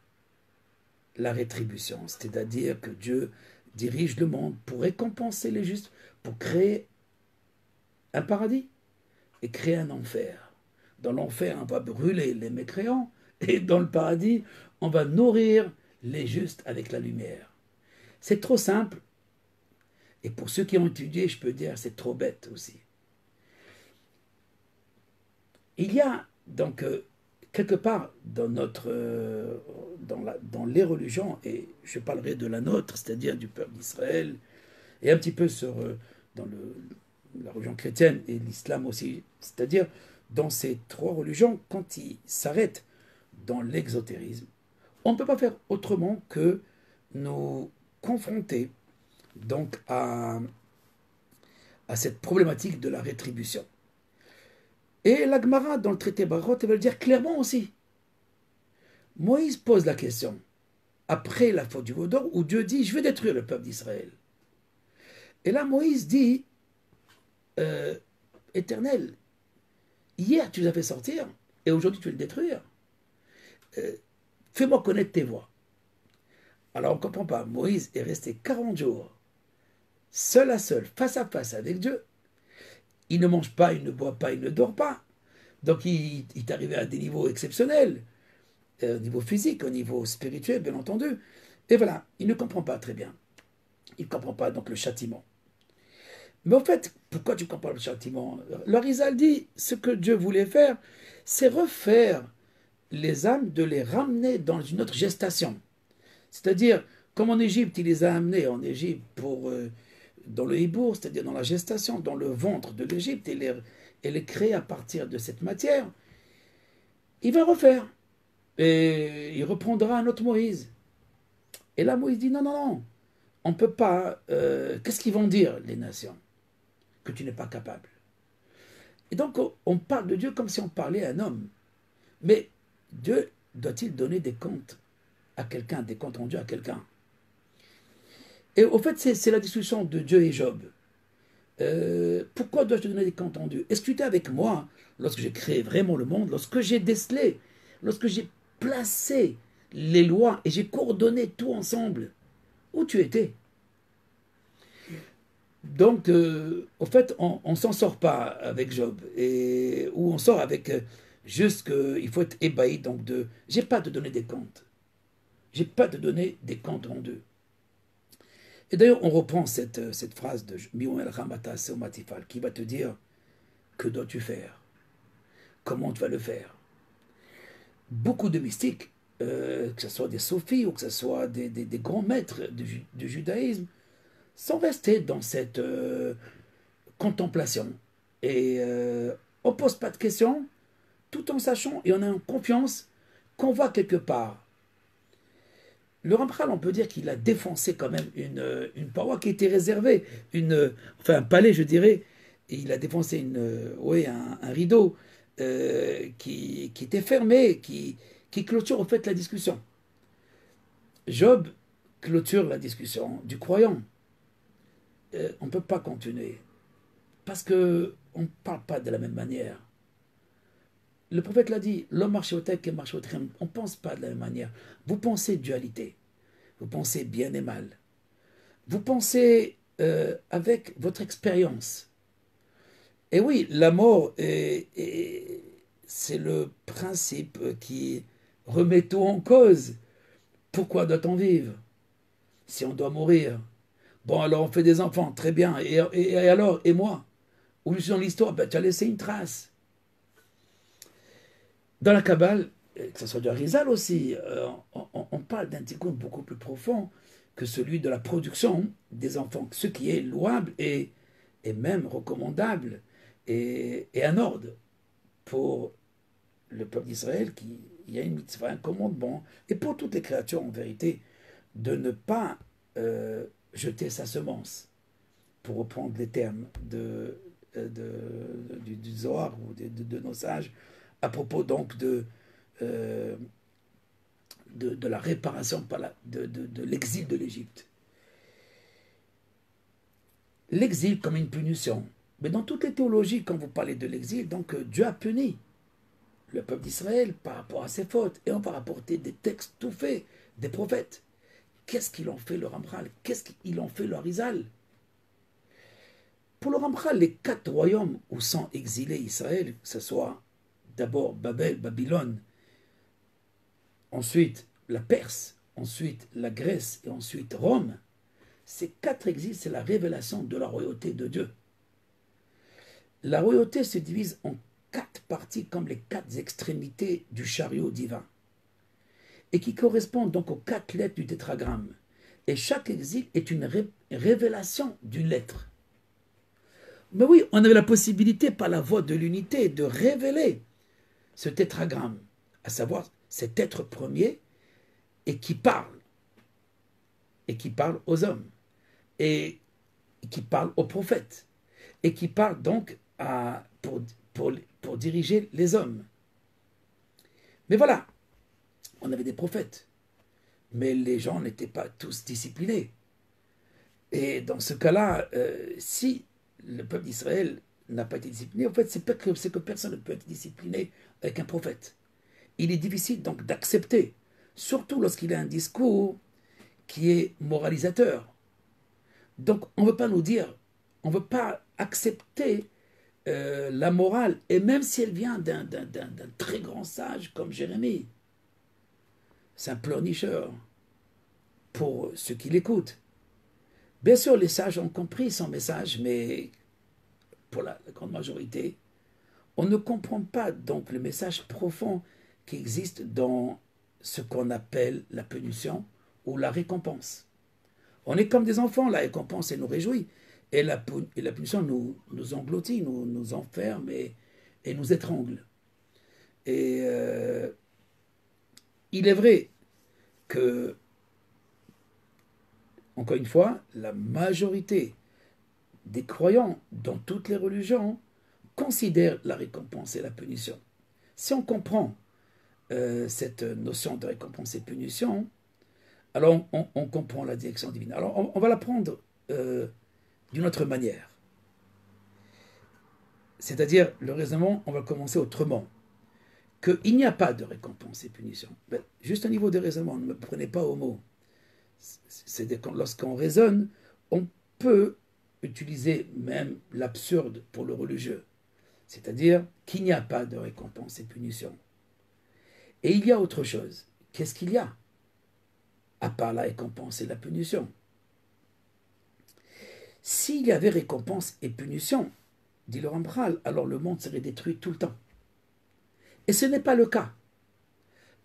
la rétribution, c'est-à-dire que Dieu dirige le monde pour récompenser les justes, pour créer un paradis et créer un enfer. Dans l'enfer, on va brûler les mécréants, et dans le paradis, on va nourrir les justes avec la lumière. C'est trop simple, et pour ceux qui ont étudié, je peux dire c'est trop bête aussi. Il y a donc quelque part dans dans les religions, et je parlerai de la nôtre, c'est-à-dire du peuple d'Israël, et un petit peu dans la religion chrétienne et l'islam aussi, c'est-à-dire dans ces trois religions, quand ils s'arrêtent dans l'exotérisme, on ne peut pas faire autrement que nous confronter donc à cette problématique de la rétribution. Et la Gemara, dans le traité Barot, elle veut le dire clairement aussi. Moïse pose la question, après la faute du veau d'or, où Dieu dit, je vais détruire le peuple d'Israël. Et là, Moïse dit, Éternel, hier tu nous as fait sortir, et aujourd'hui tu veux le détruire. Fais-moi connaître tes voies. Alors on ne comprend pas, Moïse est resté 40 jours, seul à seul, face à face avec Dieu. Il ne mange pas, il ne boit pas, il ne dort pas. Donc il est arrivé à des niveaux exceptionnels, au niveau physique, au niveau spirituel, bien entendu. Et voilà, il ne comprend pas très bien. Il ne comprend pas donc le châtiment. Mais en fait, pourquoi tu ne comprends pas le châtiment? L'Arizal dit, ce que Dieu voulait faire, c'est refaire les âmes, de les ramener dans une autre gestation. C'est-à-dire, comme en Égypte, il les a amenés en Égypte dans le hibour, c'est-à-dire dans la gestation, dans le ventre de l'Égypte, et les créer à partir de cette matière, il va refaire. Et il reprendra un autre Moïse. Et là, Moïse dit, non, non, non, on ne peut pas... qu'est-ce qu'ils vont dire, les nations? Que tu n'es pas capable. Et donc, on parle de Dieu comme si on parlait à un homme. Mais Dieu doit-il donner des comptes à quelqu'un, des comptes rendus à quelqu'un? Et au fait, c'est la discussion de Dieu et Job. Pourquoi dois-je te donner des comptes rendus? Est-ce que tu étais avec moi lorsque j'ai créé vraiment le monde, lorsque j'ai décelé, lorsque j'ai placé les lois et j'ai coordonné tout ensemble? Où tu étais? Donc, au fait, on ne s'en sort pas avec Job, ou on sort avec juste qu'il faut être ébahi, donc j'ai pas de donner des comptes. J'ai pas de donner des comptes rendus. Et d'ailleurs, on reprend cette phrase de Miou el Ramata Seumatifal qui va te dire que dois-tu faire? Comment tu vas le faire? Beaucoup de mystiques, que ce soit des sophis ou que ce soit des grands maîtres du judaïsme, sont restés dans cette contemplation. Et on ne pose pas de questions, tout en sachant et en ayant confiance qu'on va quelque part. Le Rambral, on peut dire qu'il a défoncé quand même une paroi qui était réservée, enfin un palais, je dirais, et il a défoncé un rideau qui était fermé, qui clôture au fait la discussion. Job clôture la discussion du croyant. On ne peut pas continuer, parce qu'on ne parle pas de la même manière. Le prophète l'a dit, l'homme marche au tech et marche au trim. On ne pense pas de la même manière. Vous pensez dualité. Vous pensez bien et mal. Vous pensez avec votre expérience. Et oui, la mort, c'est le principe qui remet tout en cause. Pourquoi doit-on vivre si on doit mourir? Bon, alors on fait des enfants, très bien. Et alors? Et moi? Où je suis dans l'histoire? Ben, tu as laissé une trace. Dans la Kabbale, que ce soit du Harizal aussi, on parle d'un tikkun beaucoup plus profond que celui de la production des enfants, ce qui est louable et même recommandable et un ordre pour le peuple d'Israël, qui il y a une mitzvah, un commandement, et pour toutes les créatures en vérité, de ne pas jeter sa semence, pour reprendre les termes du Zohar ou de nos sages, à propos donc de la réparation de l'exil de l'Égypte. L'exil comme une punition. Mais dans toutes les théologies, quand vous parlez de l'exil, donc Dieu a puni le peuple d'Israël par rapport à ses fautes. Et on va rapporter des textes tout faits, des prophètes. Qu'est-ce qu'ils ont fait le Ramchal? Qu'est-ce qu'ils ont fait le Harizal? Pour le Ramchal, les 4 royaumes où sont exilés Israël, que ce soit d'abord Babylone, ensuite la Perse, ensuite la Grèce et ensuite Rome, ces 4 exils, c'est la révélation de la royauté de Dieu. La royauté se divise en 4 parties comme les 4 extrémités du chariot divin et qui correspondent donc aux 4 lettres du tétragramme. Et chaque exil est une révélation d'une lettre. Mais oui, on avait la possibilité par la voie de l'unité de révéler ce tétragramme, à savoir cet être premier et qui parle aux hommes, et qui parle aux prophètes, et qui parle donc pour diriger les hommes. Mais voilà, on avait des prophètes, mais les gens n'étaient pas tous disciplinés. Et dans ce cas-là, si le peuple d'Israël n'a pas été discipliné, en fait, c'est que personne ne peut être discipliné avec un prophète. Il est difficile donc d'accepter, surtout lorsqu'il a un discours qui est moralisateur. Donc on ne veut pas nous dire, on ne veut pas accepter la morale, et même si elle vient d'un très grand sage comme Jérémie. C'est un pleurnicheur pour ceux qui l'écoutent. Bien sûr, les sages ont compris son message, mais pour la grande majorité, on ne comprend pas donc le message profond qui existe dans ce qu'on appelle la punition ou la récompense. On est comme des enfants, la récompense, elle nous réjouit, et la punition nous engloutit, nous enferme et nous étrangle. Et il est vrai que, encore une fois, la majorité des croyants dans toutes les religions considèrent la récompense et la punition. Si on comprend cette notion de récompense et punition, alors on comprend la direction divine. Alors on va la prendre d'une autre manière. C'est-à-dire, le raisonnement, on va commencer autrement. Qu'il n'y a pas de récompense et punition. Ben, juste au niveau de raisonnement, ne me prenez pas au mot. C'est lorsqu'on raisonne, on peut utiliser même l'absurde pour le religieux. C'est-à-dire qu'il n'y a pas de récompense et punition. Et il y a autre chose. Qu'est-ce qu'il y a à part la récompense et la punition? S'il y avait récompense et punition, dit le Ramchal, alors le monde serait détruit tout le temps. Et ce n'est pas le cas.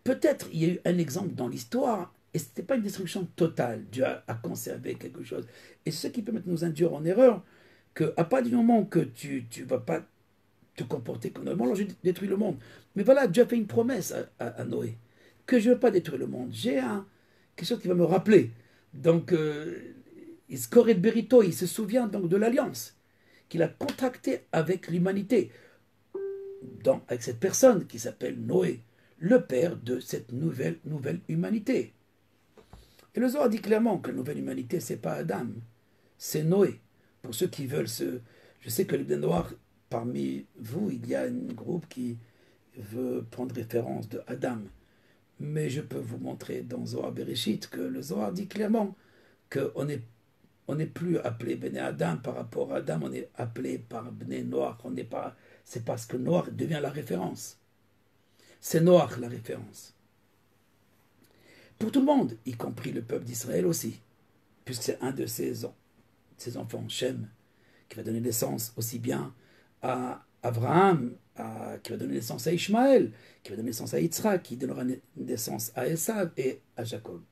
Peut-être il y a eu un exemple dans l'histoire, et ce n'était pas une destruction totale. Dieu a conservé quelque chose. Et ce qui peut nous induire en erreur, qu'à partir du moment que tu ne vas pas te comporter comme normalement, alors je détruis le monde. Mais voilà, Dieu a fait une promesse à Noé, que je ne veux pas détruire le monde. J'ai quelque chose qui va me rappeler. Donc, il se souvient donc de l'alliance qu'il a contractée avec l'humanité, avec cette personne qui s'appelle Noé, le père de cette nouvelle humanité. Et le Zohar dit clairement que la nouvelle humanité, ce n'est pas Adam, c'est Noé. Pour ceux qui veulent Je sais que les Bnei Noach, parmi vous, il y a un groupe qui veut prendre référence de Adam. Mais je peux vous montrer dans Zohar Bereshit que le Zohar dit clairement qu'on n'est plus appelé Bnei Adam par rapport à Adam, on est appelé par Bnei Noach. C'est parce que Noach devient la référence. C'est Noach la référence. Pour tout le monde, y compris le peuple d'Israël aussi, puisque c'est un de ses enfants, Shem, qui va donner naissance aussi bien à Abraham, qui va donner naissance à Ishmaël, qui va donner naissance à Yitzhak, qui donnera naissance à Esav et à Jacob.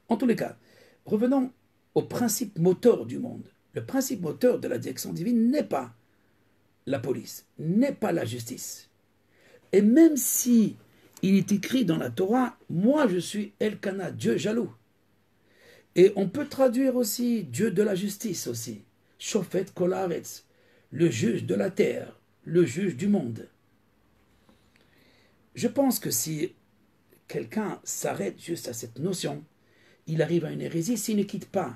En tous les cas, revenons au principe moteur du monde. Le principe moteur de la direction divine n'est pas la police, n'est pas la justice. Et même si il est écrit dans la Torah, moi je suis Elkana, Dieu jaloux. Et on peut traduire aussi Dieu de la justice aussi. Shofet kol haaretz, le juge de la terre, le juge du monde. Je pense que si quelqu'un s'arrête juste à cette notion, il arrive à une hérésie. S'il ne quitte pas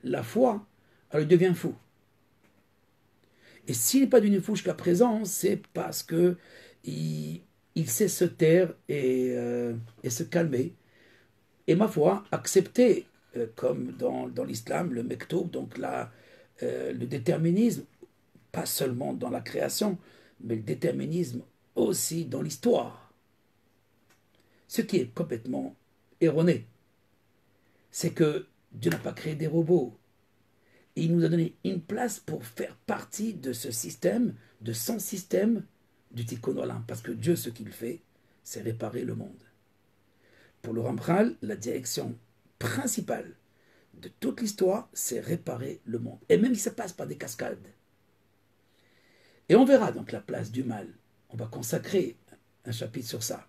la foi, alors il devient fou. Et s'il n'est pas devenu fou jusqu'à présent, c'est parce que il sait se taire et se calmer. Et ma foi, accepter, comme dans l'islam, le mektoub, donc le déterminisme, pas seulement dans la création, mais le déterminisme aussi dans l'histoire. Ce qui est complètement erroné, c'est que Dieu n'a pas créé des robots. Et il nous a donné une place pour faire partie de ce système, de son système du Tikkun Olam. Parce que Dieu, ce qu'il fait, c'est réparer le monde. Pour le Ramchal, la direction principale de toute l'histoire, c'est réparer le monde. Et même si ça passe par des cascades. Et on verra donc la place du mal. On va consacrer un chapitre sur ça.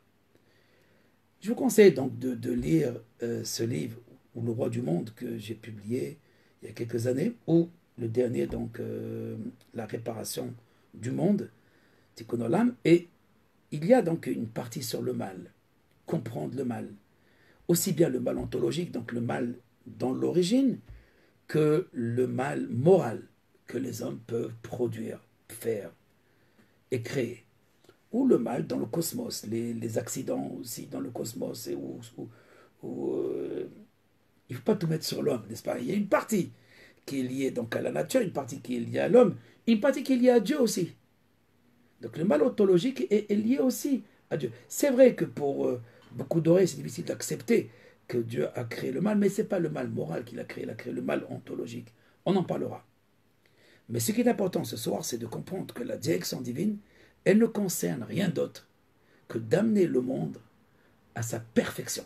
Je vous conseille donc de lire ce livre, ou Le Roi du Monde, que j'ai publié il y a quelques années, ou le dernier, donc La réparation du monde, Tikkun Olam, et il y a donc une partie sur le mal, comprendre le mal, aussi bien le mal ontologique, donc le mal dans l'origine, que le mal moral que les hommes peuvent produire, faire et créer, ou le mal dans le cosmos, les accidents aussi dans le cosmos, et il ne faut pas tout mettre sur l'homme, n'est-ce pas? Il y a une partie qui est liée donc à la nature, une partie qui est liée à l'homme, une partie qui est liée à Dieu aussi. Donc le mal ontologique est lié aussi à Dieu. C'est vrai que pour beaucoup d'oreilles, c'est difficile d'accepter que Dieu a créé le mal, mais ce n'est pas le mal moral qu'il a créé, il a créé le mal ontologique. On en parlera. Mais ce qui est important ce soir, c'est de comprendre que la direction divine, elle ne concerne rien d'autre que d'amener le monde à sa perfection.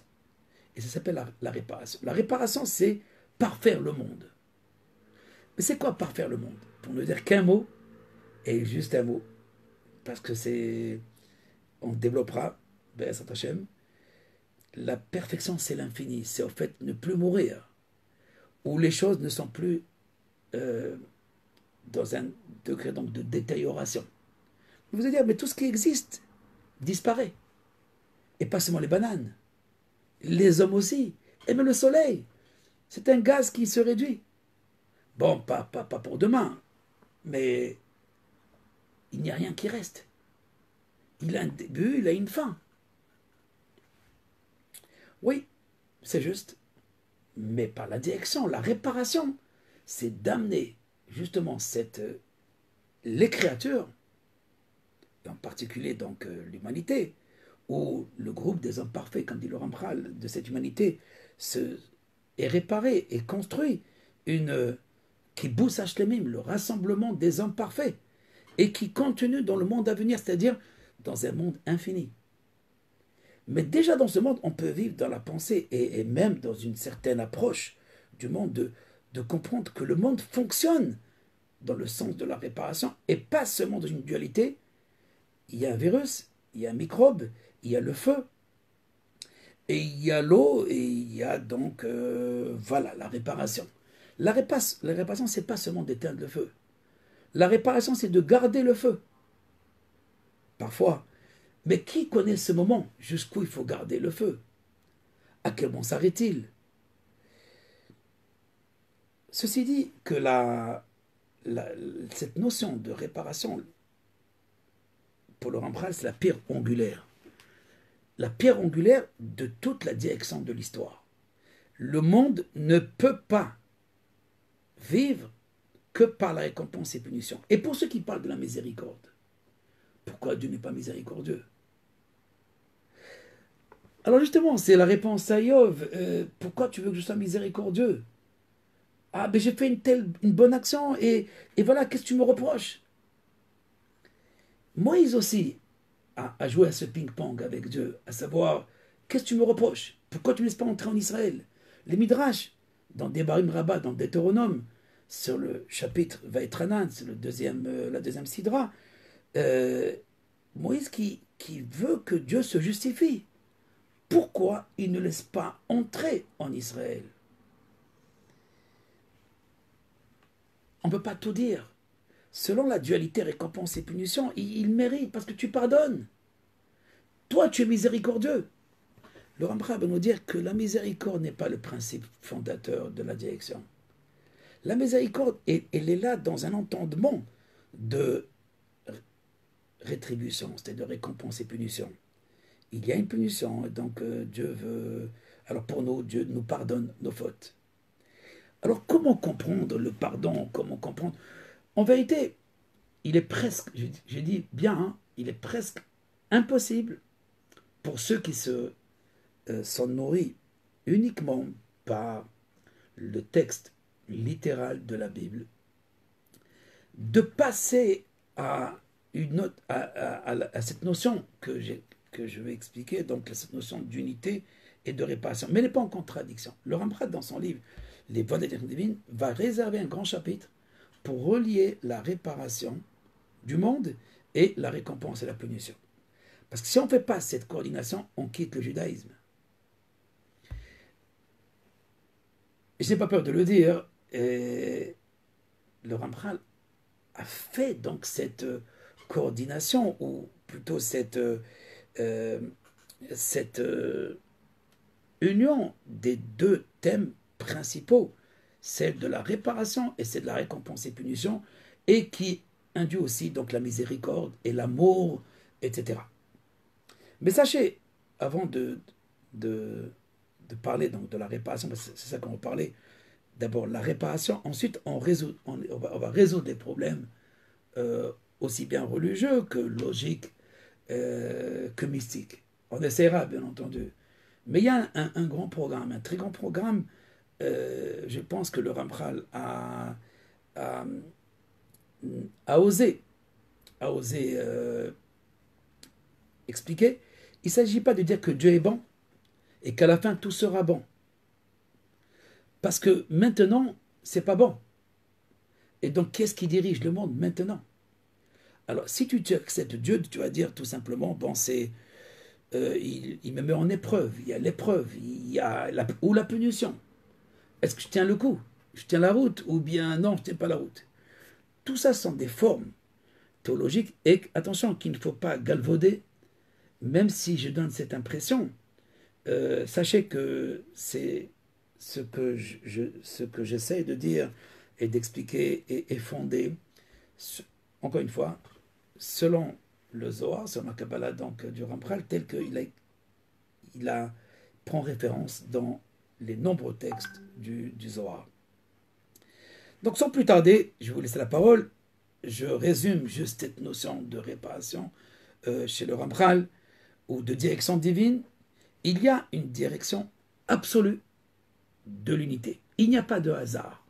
Et ça s'appelle la réparation. La réparation, c'est parfaire le monde. Mais c'est quoi parfaire le monde? Pour ne dire qu'un mot, et juste un mot, parce que c'est... On développera, Be'ezrat Hashem, la perfection, c'est l'infini. C'est au fait ne plus mourir, où les choses ne sont plus dans un degré donc de détérioration. Vous allez dire, mais tout ce qui existe disparaît. Et pas seulement les bananes. Les hommes aussi. Et même le soleil. C'est un gaz qui se réduit. Bon, pas pour demain. Mais il n'y a rien qui reste. Il a un début, il a une fin. Oui, c'est juste. Mais par la direction, la réparation, c'est d'amener justement les créatures, et en particulier donc l'humanité, où le groupe des hommes parfaits, comme dit le Ramchal, de cette humanité, est réparé et construit qui bousse Hashlemim, le rassemblement des hommes parfaits, et qui continue dans le monde à venir, c'est-à-dire dans un monde infini. Mais déjà dans ce monde, on peut vivre dans la pensée et même dans une certaine approche du monde de comprendre que le monde fonctionne dans le sens de la réparation et pas seulement dans une dualité. Il y a un virus, il y a un microbe, il y a le feu, et il y a l'eau, et il y a donc, voilà, la réparation. La réparation, ce n'est pas seulement d'éteindre le feu. La réparation, c'est de garder le feu. Parfois. Mais qui connaît ce moment jusqu'où il faut garder le feu? À quel moment s'arrête-t-il? Ceci dit que cette notion de réparation, pour le Ramchal, c'est la pierre angulaire. La pierre angulaire de toute la direction de l'histoire. Le monde ne peut pas vivre que par la récompense et punition. Et pour ceux qui parlent de la miséricorde, pourquoi Dieu n'est pas miséricordieux? Alors justement, c'est la réponse à Iov. Pourquoi tu veux que je sois miséricordieux? Ah, ben j'ai fait une bonne action et voilà, qu'est-ce que tu me reproches? Moïse aussi a joué à ce ping-pong avec Dieu, à savoir, qu'est-ce que tu me reproches? Pourquoi tu ne laisses pas entrer en Israël? Les Midrash, dans Devarim Rabbah, dans Deutéronome, sur le chapitre Vaetranan, c'est la deuxième Sidra, euh, Moïse qui veut que Dieu se justifie. Pourquoi il ne laisse pas entrer en Israël? On ne peut pas tout dire. Selon la dualité récompense et punition, il mérite parce que tu pardonnes. Toi, tu es miséricordieux. Le Rambam va nous dire que la miséricorde n'est pas le principe fondateur de la direction. La miséricorde, elle est là dans un entendement de rétribution, c'est-à-dire de récompense et punition. Il y a une punition, donc Dieu veut... Alors pour nous, Dieu nous pardonne nos fautes. Alors comment comprendre le pardon? Comment comprendre? En vérité, il est presque, j'ai dit bien, hein, il est presque impossible pour ceux qui s'en nourrissent uniquement par le texte littéral de la Bible, de passer à, une autre, à cette notion que je vais expliquer, donc cette notion d'unité et de réparation. Mais elle n'est pas en contradiction. Le Rambam, dans son livre Les voies de la divine, va réserver un grand chapitre pour relier la réparation du monde et la récompense et la punition. Parce que si on ne fait pas cette coordination, on quitte le judaïsme. Et je n'ai pas peur de le dire, et le Rambam a fait donc cette coordination, ou plutôt cette union des deux thèmes principaux, celle de la réparation et celle de la récompense et punition, et qui induit aussi donc la miséricorde et l'amour, etc. Mais sachez, avant de parler donc de la réparation, parce que c'est ça qu'on va parler, d'abord la réparation, ensuite on va résoudre des problèmes aussi bien religieux que logiques, que mystiques. On essaiera, bien entendu. Mais il y a un grand programme, un très grand programme. Je pense que le Ramchal a, a osé, a osé expliquer. Il ne s'agit pas de dire que Dieu est bon et qu'à la fin tout sera bon. Parce que maintenant, c'est pas bon. Et donc, qu'est-ce qui dirige le monde maintenant? Alors, si tu acceptes Dieu, tu vas dire tout simplement, bon, il me met en épreuve, il y a l'épreuve, il y a la punition. Est-ce que je tiens le coup? Je tiens la route? Ou bien non, je ne tiens pas la route? Tout ça sont des formes théologiques et attention qu'il ne faut pas galvauder, même si je donne cette impression. Sachez que c'est ce que j'essaie de dire et d'expliquer est fondé, encore une fois, selon le Zohar, selon la Kabbalah donc, du Rambam, tel qu'il prend référence dans les nombreux textes du Zohar. Donc sans plus tarder, je vais vous laisser la parole. Je résume juste cette notion de réparation chez le Rambam ou de direction divine. Il y a une direction absolue de l'unité. Il n'y a pas de hasard.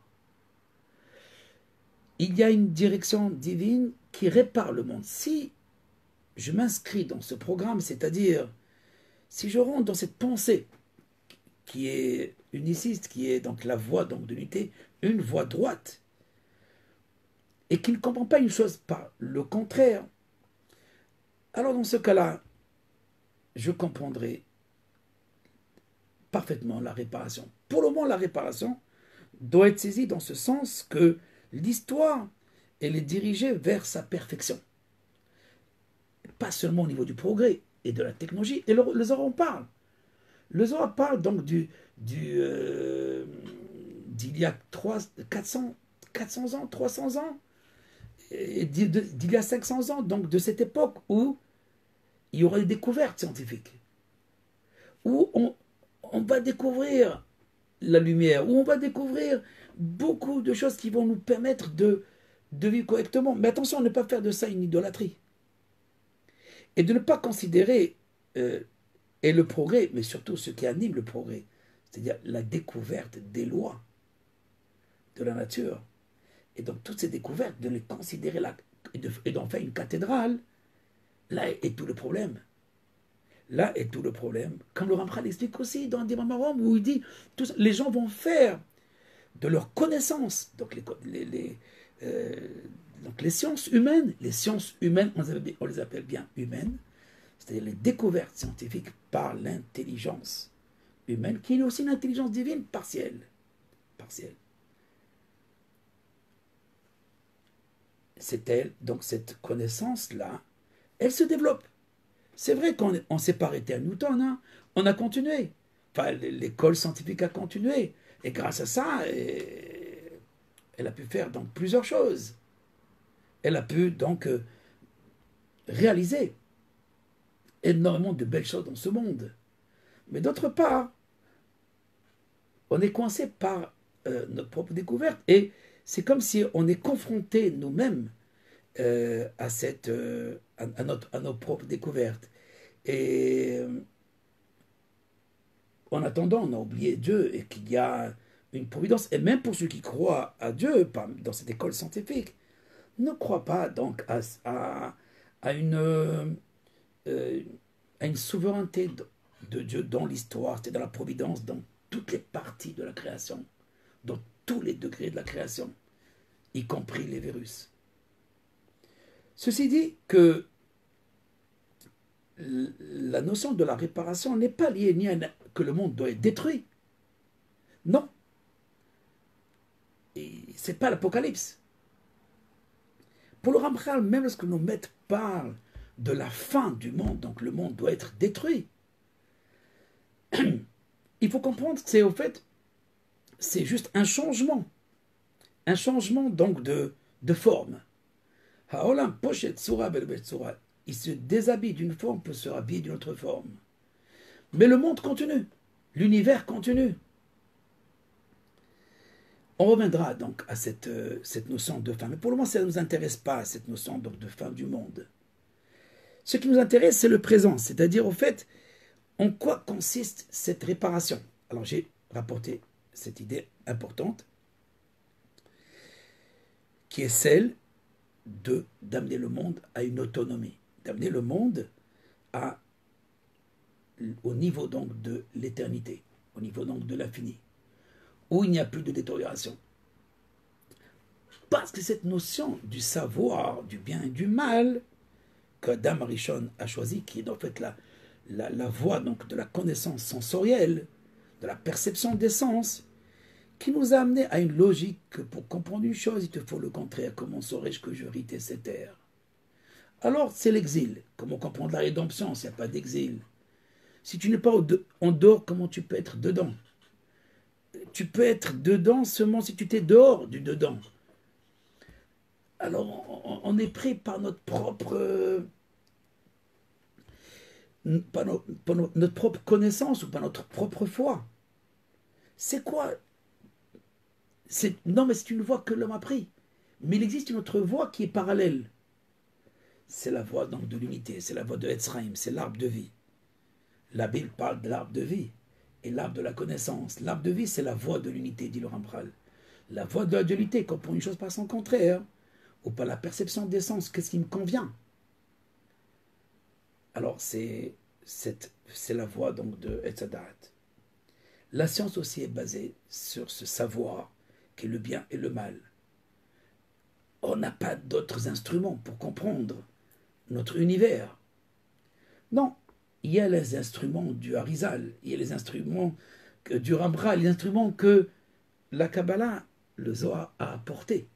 Il y a une direction divine qui répare le monde. Si je m'inscris dans ce programme, c'est-à-dire si je rentre dans cette pensée qui est uniciste, qui est donc la voie donc, de l'unité, une voie droite, et qui ne comprend pas une chose par le contraire, alors dans ce cas-là, je comprendrai parfaitement la réparation. Pour le moment, la réparation doit être saisie dans ce sens que l'histoire, elle est dirigée vers sa perfection. Pas seulement au niveau du progrès et de la technologie, et le Zohar en parle. Le Zohar parle donc d'il y a 400 ans, 300 ans, et d'il y a 500 ans, donc de cette époque où il y aura des découvertes scientifiques, où on va découvrir la lumière, où on va découvrir beaucoup de choses qui vont nous permettre de vivre correctement. Mais attention à ne pas faire de ça une idolâtrie. Et de ne pas considérer Et le progrès, mais surtout ce qui anime le progrès, c'est-à-dire la découverte des lois de la nature. Et donc toutes ces découvertes, de les considérer là, et d'en faire une cathédrale, là est tout le problème. Là est tout le problème. Comme le Ramchal explique aussi dans Divrei Marom, où il dit, les gens vont faire de leur connaissance, donc donc les sciences humaines, on les appelle bien humaines, c'est-à-dire les découvertes scientifiques par l'intelligence humaine, qui est aussi une intelligence divine partielle. partielle. C'est elle, donc cette connaissance-là, elle se développe. C'est vrai qu'on ne s'est pas arrêté à Newton, hein. On a continué. Enfin, l'école scientifique a continué. Et grâce à ça, elle a pu faire donc plusieurs choses. Elle a pu donc réaliser énormément de belles choses dans ce monde. Mais d'autre part, on est coincé par notre propre découverte. Et c'est comme si on est confronté nous-mêmes à nos propres découvertes. Et en attendant, on a oublié Dieu et qu'il y a une providence. Et même pour ceux qui croient à Dieu dans cette école scientifique, ne croient pas donc à une souveraineté de Dieu dans l'histoire, c'est dans la providence, dans toutes les parties de la création, dans tous les degrés de la création, y compris les virus. Ceci dit que la notion de la réparation n'est pas liée ni à que le monde doit être détruit. Non. Ce n'est pas l'Apocalypse. Pour le Ramchal, même lorsque nos maîtres parlent de la fin du monde, donc le monde doit être détruit, il faut comprendre que c'est au fait, c'est juste un changement donc de forme. Haolam pochet tsura belbet tsura. Il se déshabille d'une forme pour se rhabiller d'une autre forme. Mais le monde continue, l'univers continue. On reviendra donc à cette notion de fin. Mais pour le moment, ça ne nous intéresse pas, cette notion donc de fin du monde. Ce qui nous intéresse, c'est le présent, c'est-à-dire au fait, en quoi consiste cette réparation. Alors j'ai rapporté cette idée importante, qui est celle d'amener le monde à une autonomie, d'amener le monde au niveau donc de l'éternité, au niveau donc de l'infini, où il n'y a plus de détérioration. Parce que cette notion du savoir, du bien et du mal, qu'Adam Arishon a choisi, qui est en fait la voie donc de la connaissance sensorielle, de la perception des sens, qui nous a amené à une logique que pour comprendre une chose, il te faut le contraire. Comment saurais-je que je héritais cette terre? Alors, c'est l'exil. Comment comprendre la rédemption s'il n'y a pas d'exil? Si tu n'es pas en dehors, comment tu peux être dedans? Tu peux être dedans seulement si tu t'es dehors du dedans. Alors, on est pris par notre propre connaissance ou par notre propre foi. C'est quoi? Non, mais c'est une voie que l'homme a pris. Mais il existe une autre voie qui est parallèle. C'est la voie donc de l'unité, c'est la voie de Etzraïm, c'est l'arbre de vie. La Bible parle de l'arbre de vie et l'arbre de la connaissance. L'arbre de vie, c'est la voie de l'unité, dit le Ramchal. La voie de la dualité, comprend une chose par son contraire, ou par la perception des sens, qu'est-ce qui me convient. Alors, c'est la voie donc de Etzadat. La science aussi est basée sur ce savoir qui est le bien et le mal. On n'a pas d'autres instruments pour comprendre notre univers. Non, il y a les instruments du Harizal, il y a les instruments du Ramchal, les instruments que la Kabbalah, le Zohar, a apportés.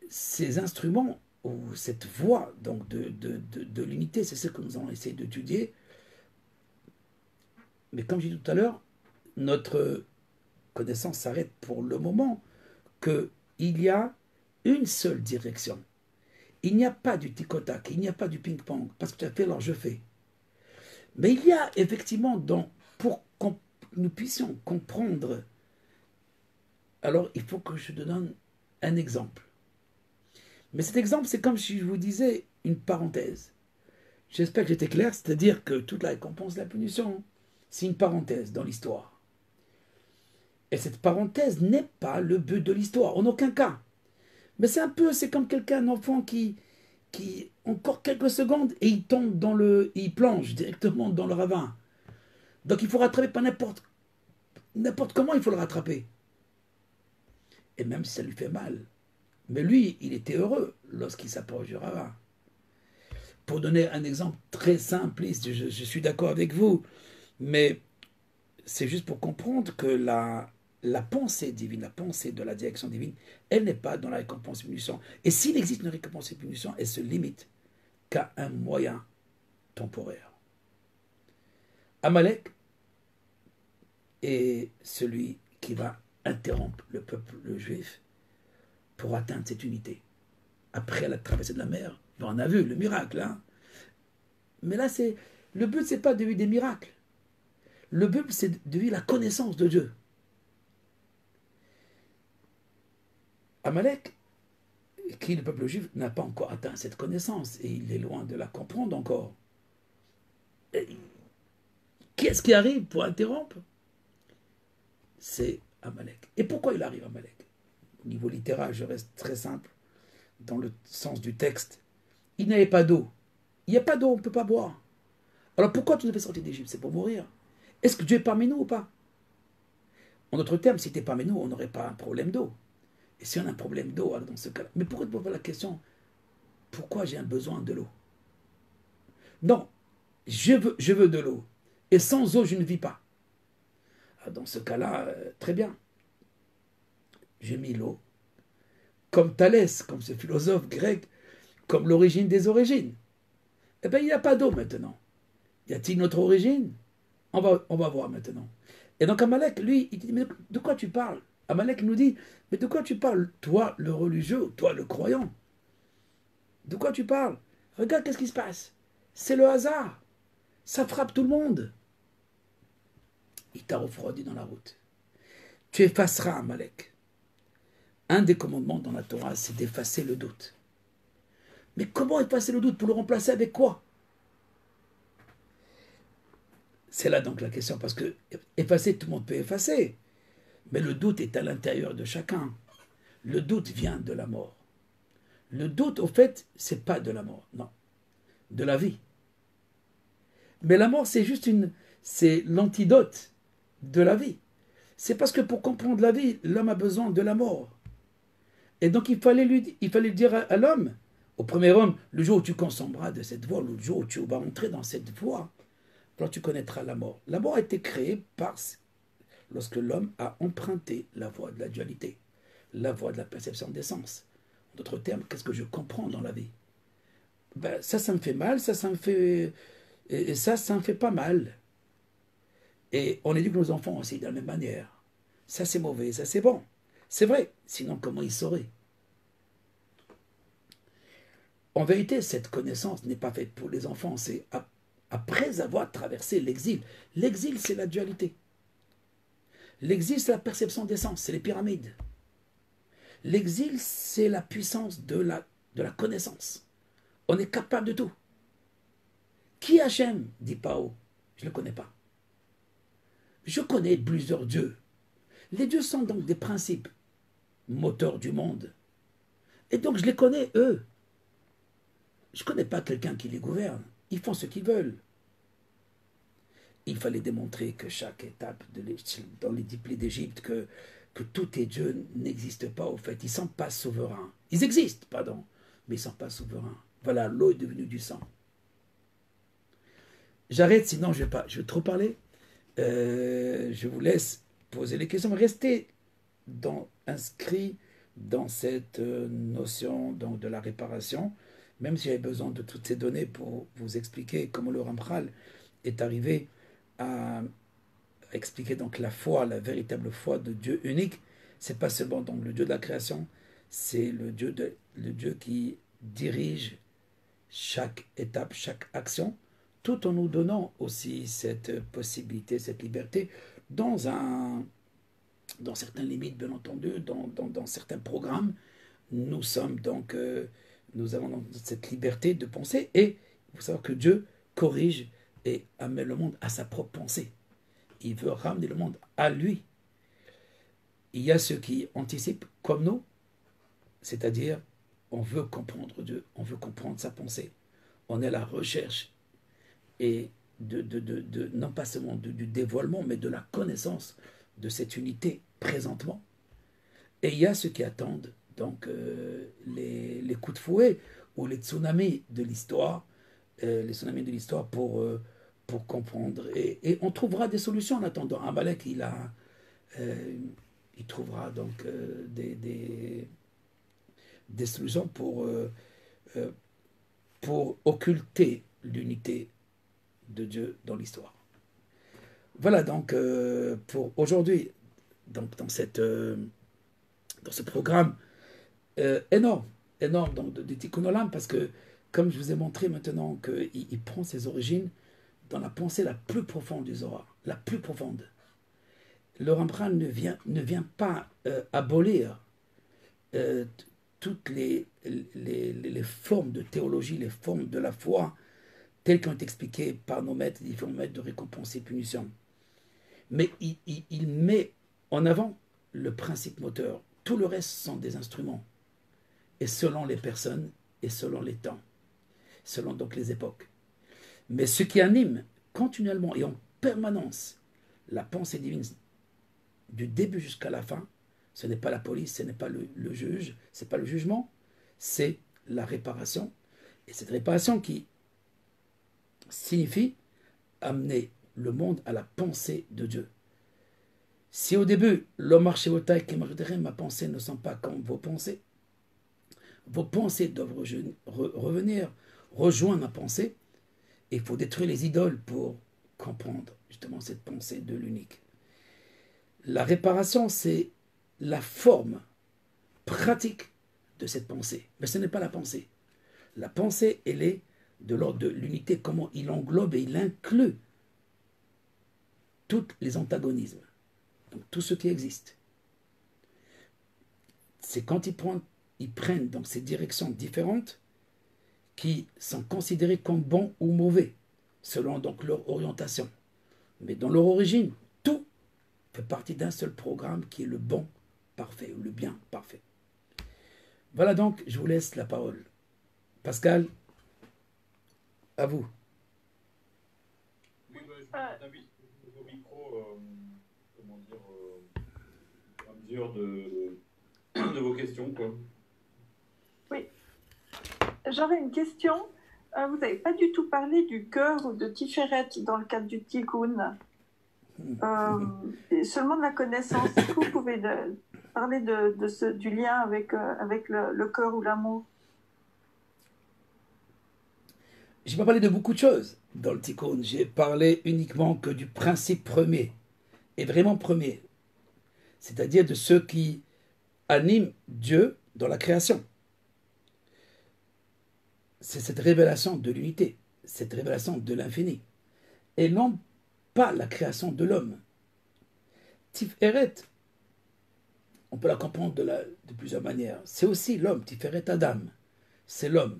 Ces instruments, ou cette voie donc de l'unité, c'est ce que nous allons essayer d'étudier. Mais comme j'ai dit tout à l'heure, notre connaissance s'arrête pour le moment qu'il y a une seule direction. Il n'y a pas du tic-tac, il n'y a pas du ping-pong, parce que tu as fait, alors je fais. Mais il y a effectivement, pour que nous puissions comprendre, alors il faut que je te donne un exemple. Mais cet exemple, c'est comme si je vous disais une parenthèse. J'espère que j'étais clair, c'est-à-dire que toute la récompense de la punition, c'est une parenthèse dans l'histoire. Et cette parenthèse n'est pas le but de l'histoire, en aucun cas. Mais c'est comme un enfant qui, encore quelques secondes, et il tombe il plonge directement dans le ravin. Donc il faut rattraper par n'importe comment, il faut le rattraper. Et même si ça lui fait mal. Mais lui, il était heureux lorsqu'il s'approche du ravin. Pour donner un exemple très simpliste, je suis d'accord avec vous, mais c'est juste pour comprendre que la pensée divine, la pensée de la direction divine, elle n'est pas dans la récompense et punition. Et s'il existe une récompense et punition, elle se limite qu'à un moyen temporaire. Amalek est celui qui va interrompre le peuple juif pour atteindre cette unité. Après la traversée de la mer, on a vu le miracle. Hein. Mais là, le but, c'est pas de vivre des miracles. Le but, c'est de vivre la connaissance de Dieu. Amalek, qui le peuple juif n'a pas encore atteint cette connaissance et il est loin de la comprendre encore. Qu'est-ce qui arrive pour interrompre? C'est Amalek. Et pourquoi il arrive Amalek? Au niveau littéral, je reste très simple dans le sens du texte. Il n'avait pas d'eau. Il n'y a pas d'eau, on ne peut pas boire. Alors pourquoi tu nous fais sortir d'Égypte? C'est pour mourir. Est-ce que Dieu est parmi nous ou pas? En d'autres termes, si tu es parmi nous, on n'aurait pas un problème d'eau. Et si on a un problème d'eau, alors dans ce cas-là. Mais pourquoi te poser la question, pourquoi j'ai un besoin de l'eau? Non, je veux de l'eau. Et sans eau, je ne vis pas. Alors dans ce cas-là, très bien. J'ai mis l'eau. Comme Thalès, comme ce philosophe grec, comme l'origine des origines. Eh bien, il n'y a pas d'eau maintenant. Y a-t-il une autre origine? On va voir maintenant. Et donc Amalek, lui, il dit, mais de quoi tu parles? Amalek nous dit, mais de quoi tu parles? Toi, le religieux, toi, le croyant. De quoi tu parles? Regarde qu'est-ce qui se passe. C'est le hasard. Ça frappe tout le monde. Il t'a refroidi dans la route. Tu effaceras Amalek. Un des commandements dans la Torah, c'est d'effacer le doute. Mais comment effacer le doute? Pour le remplacer avec quoi? C'est là donc la question, parce que effacer, tout le monde peut effacer. Mais le doute est à l'intérieur de chacun. Le doute vient de la mort. Le doute, au fait, c'est pas de la mort, non, de la vie. Mais la mort, c'est l'antidote de la vie. C'est parce que pour comprendre la vie, l'homme a besoin de la mort. Et donc il fallait dire à l'homme, au premier homme, le jour où tu consommeras de cette voie, le jour où tu vas entrer dans cette voie, alors tu connaîtras la mort. La mort a été créée lorsque l'homme a emprunté la voie de la dualité, la voie de la perception des sens. En d'autres termes, qu'est-ce que je comprends dans la vie? Ben, ça me fait mal, ça me fait... Et ça me fait pas mal. Et on éduque nos enfants aussi de la même manière. Ça c'est mauvais, ça c'est bon. C'est vrai, sinon comment ils sauraient? En vérité, cette connaissance n'est pas faite pour les enfants, c'est après avoir traversé l'exil. L'exil, c'est la dualité. L'exil, c'est la perception des sens, c'est les pyramides. L'exil, c'est la puissance de la connaissance. On est capable de tout. Qui Hachem? Dit Pao. Je ne le connais pas. Je connais plusieurs dieux. Les dieux sont donc des principes moteurs du monde. Et donc je les connais, eux. Je ne connais pas quelqu'un qui les gouverne. Ils font ce qu'ils veulent. Il fallait démontrer que chaque étape dans les 10 plaies d'Égypte, que tout est Dieu n'existe pas au fait. Ils ne sont pas souverains. Ils existent, pardon, mais ils ne sont pas souverains. Voilà, l'eau est devenue du sang. J'arrête, sinon je vais trop parler. Je vous laisse poser les questions. Restez inscrit dans cette notion donc, de la réparation, même si j'avais besoin de toutes ces données pour vous expliquer comment le Ramchal est arrivé à expliquer donc la foi, la véritable foi de Dieu unique. C'est pas seulement donc le Dieu de la création, c'est le Dieu qui dirige chaque étape, chaque action, tout en nous donnant aussi cette possibilité, cette liberté, dans certaines limites, bien entendu, dans certains programmes. Nous avons donc cette liberté de penser et faut savoir que Dieu corrige et amène le monde à sa propre pensée. Il veut ramener le monde à lui. Il y a ceux qui anticipent comme nous, c'est-à-dire on veut comprendre Dieu, on veut comprendre sa pensée. On est à la recherche et non pas seulement du dévoilement, mais de la connaissance de cette unité présentement. Et il y a ceux qui attendent donc les coups de fouet ou les tsunamis de l'histoire, pour comprendre. Et on trouvera des solutions en attendant. Amalek, il trouvera donc des solutions pour occulter l'unité de Dieu dans l'histoire. Voilà donc pour aujourd'hui, donc dans ce programme énorme donc, de Tikkun Olam, parce que comme je vous ai montré maintenant qu'il prend ses origines dans la pensée la plus profonde du Zohar, la plus profonde. Le Rambam ne vient pas abolir toutes les formes de théologie, les formes de la foi, telles qu'ont été expliquées par nos maîtres, les différents maîtres de récompense et punition. Mais il met en avant le principe moteur. Tout le reste sont des instruments. Et selon les personnes et selon les temps, selon donc les époques. Mais ce qui anime continuellement et en permanence la pensée divine, du début jusqu'à la fin, ce n'est pas la police, ce n'est pas le juge, ce n'est pas le jugement, c'est la réparation. Et cette réparation qui signifie amener le monde à la pensée de Dieu. Si au début, l'homme archévotaï qui ma pensée ne sont pas comme vos pensées doivent revenir, rejoindre ma pensée. Il faut détruire les idoles pour comprendre justement cette pensée de l'unique. La réparation, c'est la forme pratique de cette pensée. Mais ce n'est pas la pensée. La pensée, elle est de l'ordre de l'unité, comment il englobe et il inclut tous les antagonismes, donc tout ce qui existe. C'est quand ils prennent donc ces directions différentes qui sont considérées comme bons ou mauvais, selon donc leur orientation. Mais dans leur origine, tout fait partie d'un seul programme qui est le bon parfait, ou le bien parfait. Voilà donc, je vous laisse la parole. Pascal, à vous. Oui, je t'invite au micro, comment dire, à mesure de vos questions, quoi. Oui, j'aurais une question. Vous n'avez pas du tout parlé du cœur de Tiferet dans le cadre du Tikkun, seulement de la connaissance. Est-ce que vous pouvez parler du lien avec le cœur ou l'amour? Je n'ai pas parlé de beaucoup de choses dans le Tikkun. J'ai parlé uniquement que du principe premier, et vraiment premier, c'est-à-dire de ceux qui animent Dieu dans la création. C'est cette révélation de l'unité, cette révélation de l'infini, et non pas la création de l'homme. Tiferet, on peut la comprendre de plusieurs manières. C'est aussi l'homme, Tiferet Adam, c'est l'homme.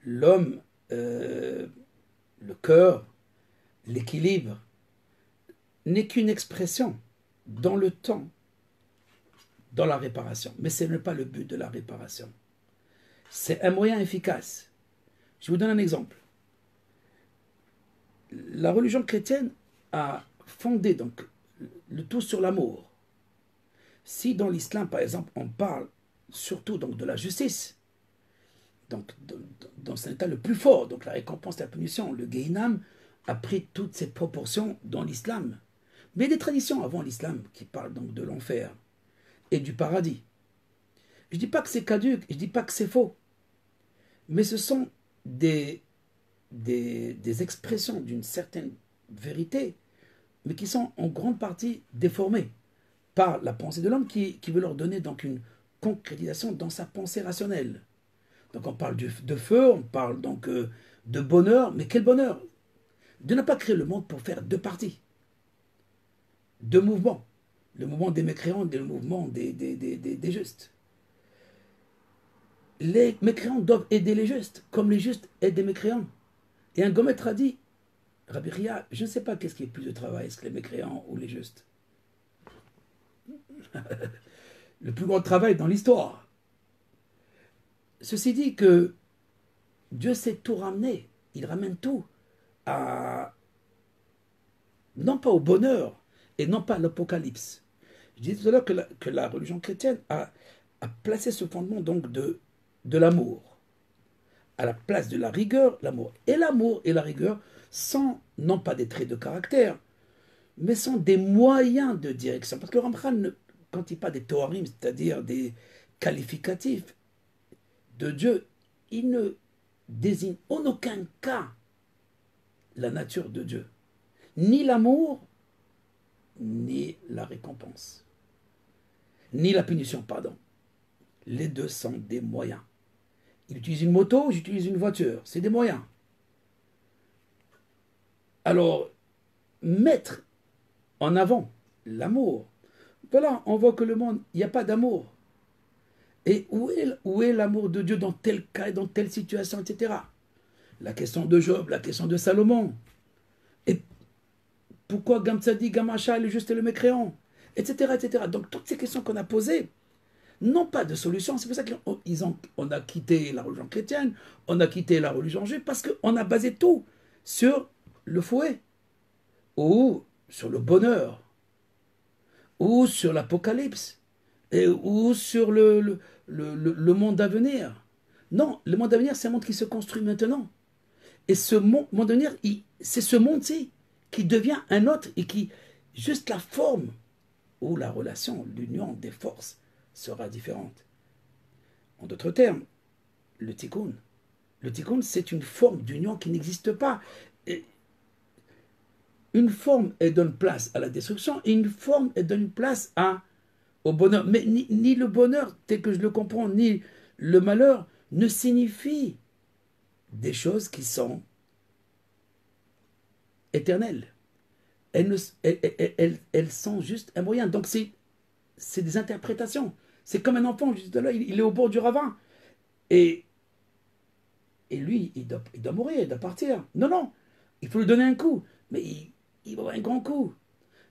L'homme, le cœur, l'équilibre, n'est qu'une expression dans le temps, dans la réparation. Mais ce n'est pas le but de la réparation. C'est un moyen efficace. Je vous donne un exemple. La religion chrétienne a fondé donc le tout sur l'amour. Si dans l'islam, par exemple, on parle surtout donc de la justice, donc dans son état le plus fort, donc la récompense et la punition, le Gehinam a pris toutes ses proportions dans l'islam. Mais il y a des traditions avant l'islam qui parlent donc de l'enfer et du paradis. Je ne dis pas que c'est caduc, je ne dis pas que c'est faux, mais ce sont des expressions d'une certaine vérité, mais qui sont en grande partie déformées par la pensée de l'homme qui veut leur donner donc une concrétisation dans sa pensée rationnelle. Donc on parle de feu, on parle donc de bonheur, mais quel bonheur! Dieu n'a pas créé le monde pour faire deux parties, deux mouvements, le mouvement des mécréants et le mouvement des justes. Les mécréants doivent aider les justes, comme les justes aident les mécréants. Et un grand maître a dit, Rabbi Ria, je ne sais pas qu'est-ce qui est plus de travail, est-ce que les mécréants ou les justes? Le plus grand travail dans l'histoire. Ceci dit que Dieu sait tout ramener. Il ramène tout à, non pas au bonheur et non pas à l'apocalypse. Je disais tout à l'heure que la religion chrétienne a placé ce fondement donc de l'amour. À la place de la rigueur, l'amour. Et l'amour et la rigueur sont non pas des traits de caractère, mais sont des moyens de direction. Parce que le Ramchal, quand il parle des Toharim, c'est-à-dire des qualificatifs de Dieu, il ne désigne en aucun cas la nature de Dieu. Ni l'amour, ni la récompense. Ni la punition, pardon. Les deux sont des moyens. Il utilise une moto, j'utilise une voiture. C'est des moyens. Alors, mettre en avant l'amour. Voilà, on voit que le monde, il n'y a pas d'amour. Et où est l'amour de Dieu dans tel cas, dans telle situation, etc. La question de Job, la question de Salomon. Et pourquoi Gamsadi, Gamacha, le juste et le mécréant, etc., etc. Donc toutes ces questions qu'on a posées n'ont pas de solution. C'est pour ça qu'on a quitté la religion chrétienne, on a quitté la religion juive, parce qu'on a basé tout sur le fouet, ou sur le bonheur, ou sur l'apocalypse, ou sur le monde à venir. Non, le monde à venir, c'est un monde qui se construit maintenant. Et ce monde à venir, c'est ce monde-ci qui devient un autre et qui, juste la forme ou la relation, l'union des forces sera différente. En d'autres termes, le tikkun. Le tikkun, c'est une forme d'union qui n'existe pas. Et une forme, elle donne place à la destruction, et une forme, elle donne place au bonheur. Mais ni le bonheur, tel que je le comprends, ni le malheur ne signifient des choses qui sont éternelles. Elles sont juste un moyen. Donc c'est des interprétations. C'est comme un enfant, juste là, il est au bord du ravin. Et lui, il doit mourir, il doit partir. Non, il faut lui donner un coup. Mais il va avoir un grand coup.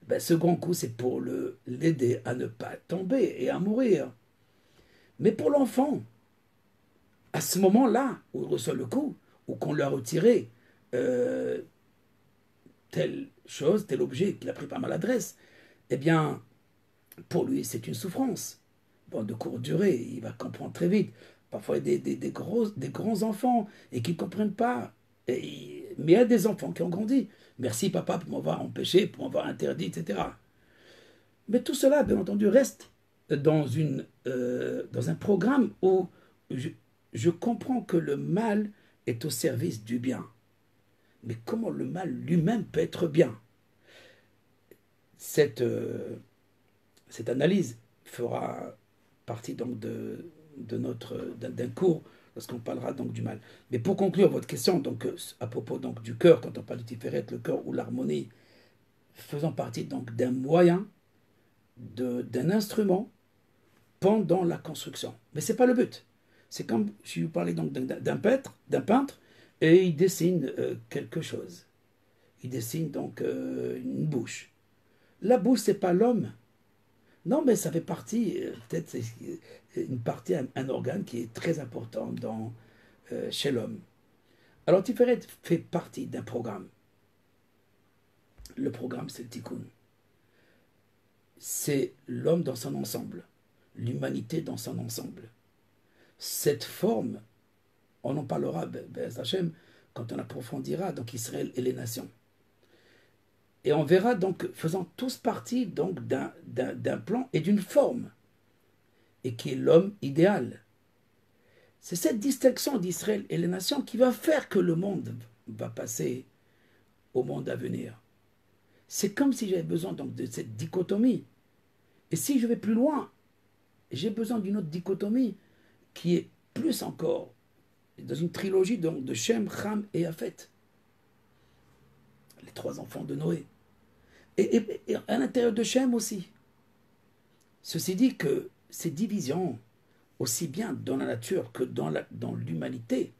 Ben, ce grand coup, c'est pour l'aider à ne pas tomber et à mourir. Mais pour l'enfant, à ce moment-là, où il reçoit le coup, ou qu'on lui a retiré telle chose, tel objet qu'il a pris par maladresse, eh bien, pour lui, c'est une souffrance. Bon, de courte durée, il va comprendre très vite. Parfois, il y a des grands enfants et qui ne comprennent pas. Mais il y a des enfants qui ont grandi. Merci papa pour m'avoir empêché, pour m'avoir interdit, etc. Mais tout cela, bien entendu, reste dans un programme où je comprends que le mal est au service du bien. Mais comment le mal lui-même peut être bien? Cette analyse fera partie donc d'un cours lorsqu'on parlera donc du mal. Mais pour conclure votre question, donc à propos donc du cœur, quand on parle du Tiferet, le cœur ou l'harmonie, faisant partie donc d'un moyen, d'un instrument pendant la construction. Mais c'est pas le but. C'est comme si vous parlez donc d'un peintre, et il dessine quelque chose. Il dessine donc une bouche. La bouche, c'est pas l'homme. Non, mais ça fait partie, peut-être c'est une partie, un organe qui est très important chez l'homme. Alors Tiferet fait partie d'un programme. Le programme, c'est le tikkun. C'est l'homme dans son ensemble, l'humanité dans son ensemble. Cette forme, on en parlera, Hachem, quand on approfondira donc Israël et les nations. Et on verra donc, faisant tous partie donc d'un plan et d'une forme, et qui est l'homme idéal. C'est cette distinction d'Israël et les nations qui va faire que le monde va passer au monde à venir. C'est comme si j'avais besoin donc de cette dichotomie. Et si je vais plus loin, j'ai besoin d'une autre dichotomie qui est plus encore dans une trilogie donc de Shem, Ham et Japhet. Les trois enfants de Noé. Et à l'intérieur de Shem aussi. Ceci dit que ces divisions, aussi bien dans la nature que dans l'humanité,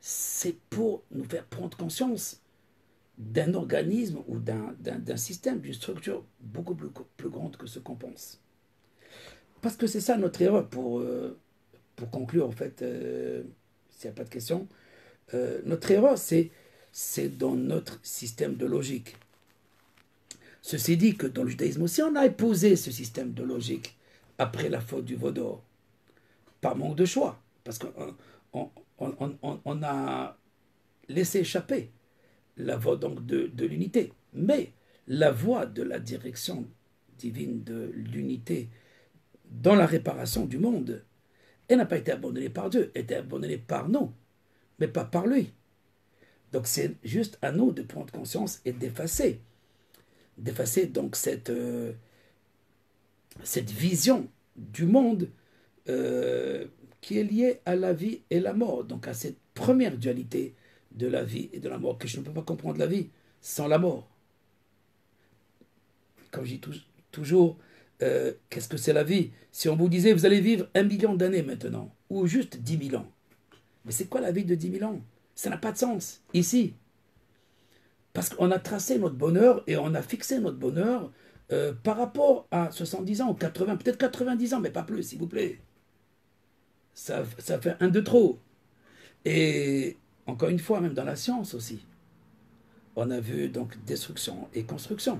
c'est pour nous faire prendre conscience d'un organisme ou d'un système, d'une structure beaucoup plus grande que ce qu'on pense. Parce que c'est ça notre erreur pour conclure, en fait, s'il n'y a pas de questions. Notre erreur, c'est dans notre système de logique. Ceci dit que dans le judaïsme aussi, on a épousé ce système de logique après la faute du veau d'or, par manque de choix, parce qu'on a laissé échapper la voie donc de l'unité. Mais la voie de la direction divine de l'unité dans la réparation du monde, elle n'a pas été abandonnée par Dieu, elle a été abandonnée par nous, mais pas par lui. Donc c'est juste à nous de prendre conscience et d'effacer donc cette vision du monde qui est liée à la vie et la mort, donc à cette première dualité de la vie et de la mort, que je ne peux pas comprendre la vie sans la mort. Comme je dis toujours, qu'est-ce que c'est la vie? Si on vous disait, vous allez vivre 1 million d'années maintenant, ou juste 10 000 ans, mais c'est quoi la vie de 10 000 ans? Ça n'a pas de sens, ici. Parce qu'on a tracé notre bonheur et on a fixé notre bonheur par rapport à 70 ans ou 80, peut-être 90 ans, mais pas plus, s'il vous plaît. Ça fait un de trop. Et encore une fois, même dans la science aussi, on a vu donc destruction et construction.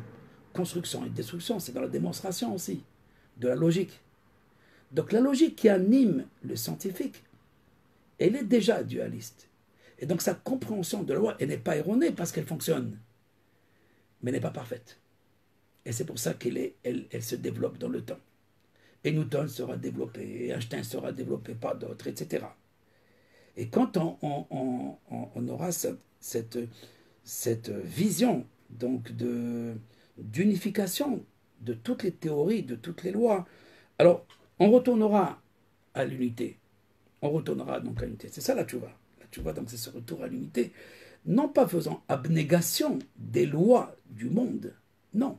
Construction et destruction, c'est dans la démonstration aussi, de la logique. Donc la logique qui anime le scientifique, elle est déjà dualiste. Et donc sa compréhension de la loi, elle n'est pas erronée parce qu'elle fonctionne, mais elle n'est pas parfaite. Et c'est pour ça qu'elle se développe dans le temps. Et Newton sera développé, et Einstein sera développé par d'autres, etc. Et quand on aura cette vision donc d'unification de toutes les théories, de toutes les lois, alors on retournera à l'unité. On retournera donc à l'unité. C'est ça la tchouva. La tchouva, donc c'est ce retour à l'unité. Non pas faisant abnégation des lois du monde, non,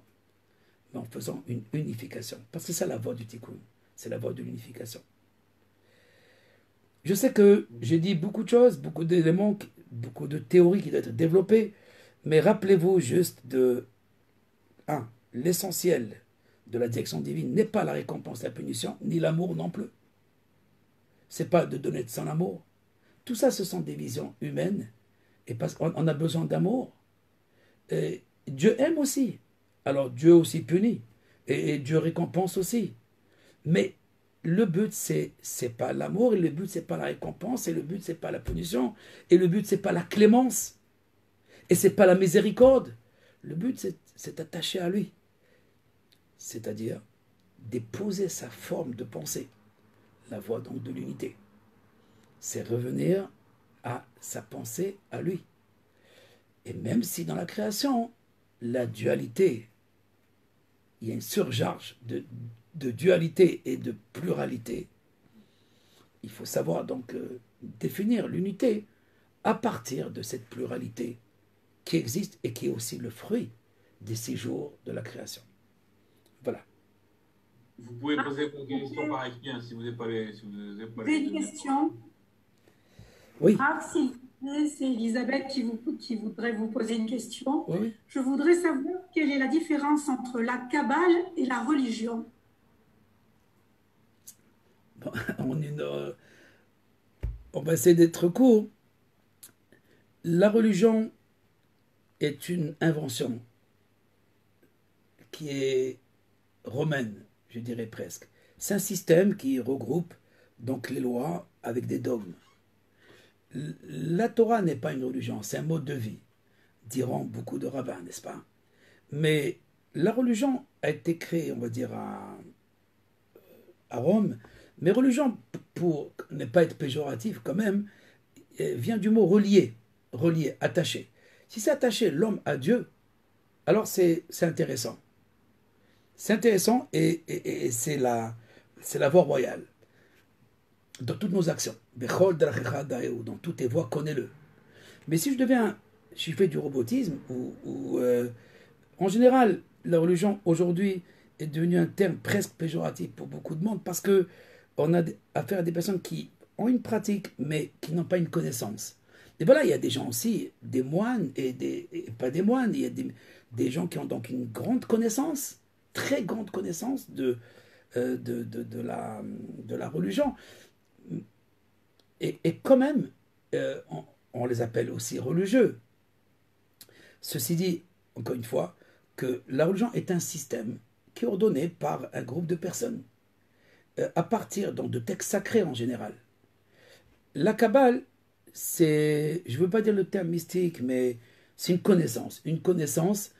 mais en faisant une unification. Parce que c'est ça la voie du tikkun, c'est la voie de l'unification. Je sais que j'ai dit beaucoup de choses, beaucoup d'éléments, beaucoup de théories qui doivent être développées, mais rappelez-vous juste de 1. L'essentiel de la direction divine n'est pas la récompense, la punition, ni l'amour non plus. C'est pas de donner de son amour. Tout ça, ce sont des visions humaines, et parce qu'on a besoin d'amour. Dieu aime aussi. Alors Dieu aussi punit, et Dieu récompense aussi. Mais le but, c'est pas l'amour, et le but, c'est pas la récompense, et le but, c'est pas la punition, et le but, c'est pas la clémence, et c'est pas la miséricorde. Le but, c'est attaché à lui. C'est-à-dire déposer sa forme de pensée, la voie donc de l'unité. C'est revenir à sa pensée à lui. Et même si dans la création, la dualité, il y a une surcharge de dualité et de pluralité, il faut savoir donc définir l'unité à partir de cette pluralité qui existe et qui est aussi le fruit des 6 jours de la création. Voilà. Vous pouvez poser vos questions par écrit si vous n'avez pas les... J'ai une question. Oui. C'est Elisabeth qui voudrait vous poser une question. Oui. Je voudrais savoir quelle est la différence entre la Kabbale et la religion. Bon, on va essayer d'être court. La religion est une invention qui est romaine, je dirais presque. C'est un système qui regroupe donc les lois avec des dogmes. La Torah n'est pas une religion, c'est un mode de vie, diront beaucoup de rabbins, n'est-ce pas? Mais la religion a été créée, on va dire, à Rome, mais religion, pour ne pas être péjoratif quand même, vient du mot relier, attaché. Si c'est attaché l'homme à Dieu, alors c'est intéressant. C'est intéressant et c'est la voie royale. Dans toutes nos actions, dans toutes tes voies, connais-le. Mais si je fais du robotisme, en général, la religion aujourd'hui est devenue un terme presque péjoratif pour beaucoup de monde parce que on a affaire à des personnes qui ont une pratique mais qui n'ont pas une connaissance. Et voilà, il y a des gens aussi, des moines et pas des moines, il y a des gens qui ont donc une grande connaissance, très grande connaissance de la religion. Et quand même, on les appelle aussi religieux. Ceci dit, encore une fois, que la religion est un système qui est ordonné par un groupe de personnes, à partir donc, de textes sacrés en général. La Kabbale, c'est, je ne veux pas dire le terme mystique, mais c'est une connaissance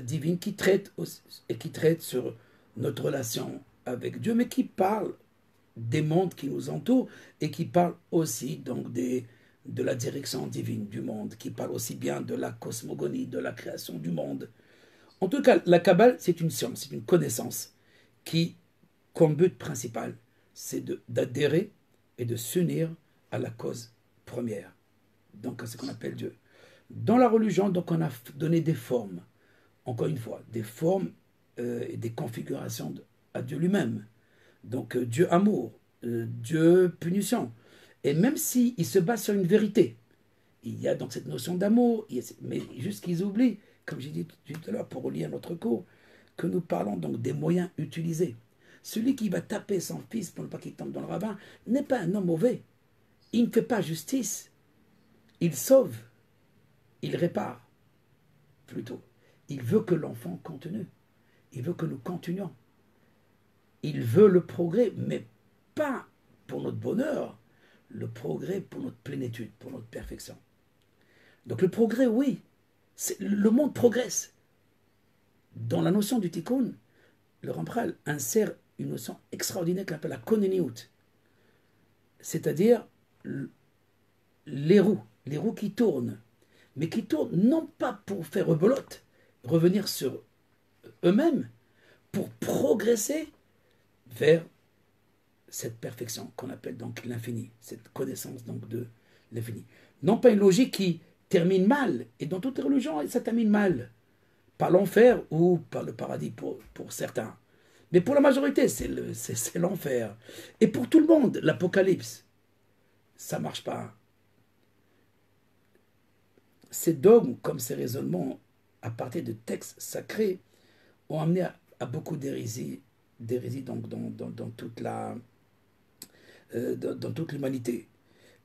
divine qui traite, et qui traite sur notre relation avec Dieu, mais qui parle des mondes qui nous entourent et qui parle aussi donc de la direction divine du monde, qui parle aussi bien de la cosmogonie, de la création du monde. En tout cas, la Kabbale, c'est une science, c'est une connaissance qui, comme but principal, c'est d'adhérer et de s'unir à la cause première, donc à ce qu'on appelle Dieu. Dans la religion, donc, on a donné des formes, encore une fois, des formes et des configurations à Dieu lui-même. Donc Dieu amour, Dieu punition. Et même s'il se base sur une vérité, il y a donc cette notion d'amour, mais juste qu'ils oublient, comme j'ai dit tout à l'heure pour relier à notre cours, que nous parlons donc des moyens utilisés. Celui qui va taper son fils pour ne pas qu'il tombe dans le ravin n'est pas un homme mauvais. Il ne fait pas justice. Il sauve. Il répare, plutôt. Il veut que l'enfant continue. Il veut que nous continuions. Il veut le progrès, mais pas pour notre bonheur, le progrès pour notre plénitude, pour notre perfection. Donc le progrès, oui, le monde progresse. Dans la notion du tikkun, le Rambral insère une notion extraordinaire qu'on appelle la koneniout, c'est-à-dire les roues qui tournent, mais qui tournent non pas pour faire rebelote, revenir sur eux-mêmes, pour progresser vers cette perfection qu'on appelle donc l'infini, cette connaissance donc de l'infini. Non pas une logique qui termine mal, et dans toutes les religions, ça termine mal, par l'enfer ou par le paradis pour certains. Mais pour la majorité, c'est l'enfer. Et pour tout le monde, l'Apocalypse, ça ne marche pas. Ces dogmes, comme ces raisonnements à partir de textes sacrés, ont amené à beaucoup d'hérésies donc dans toute l'humanité.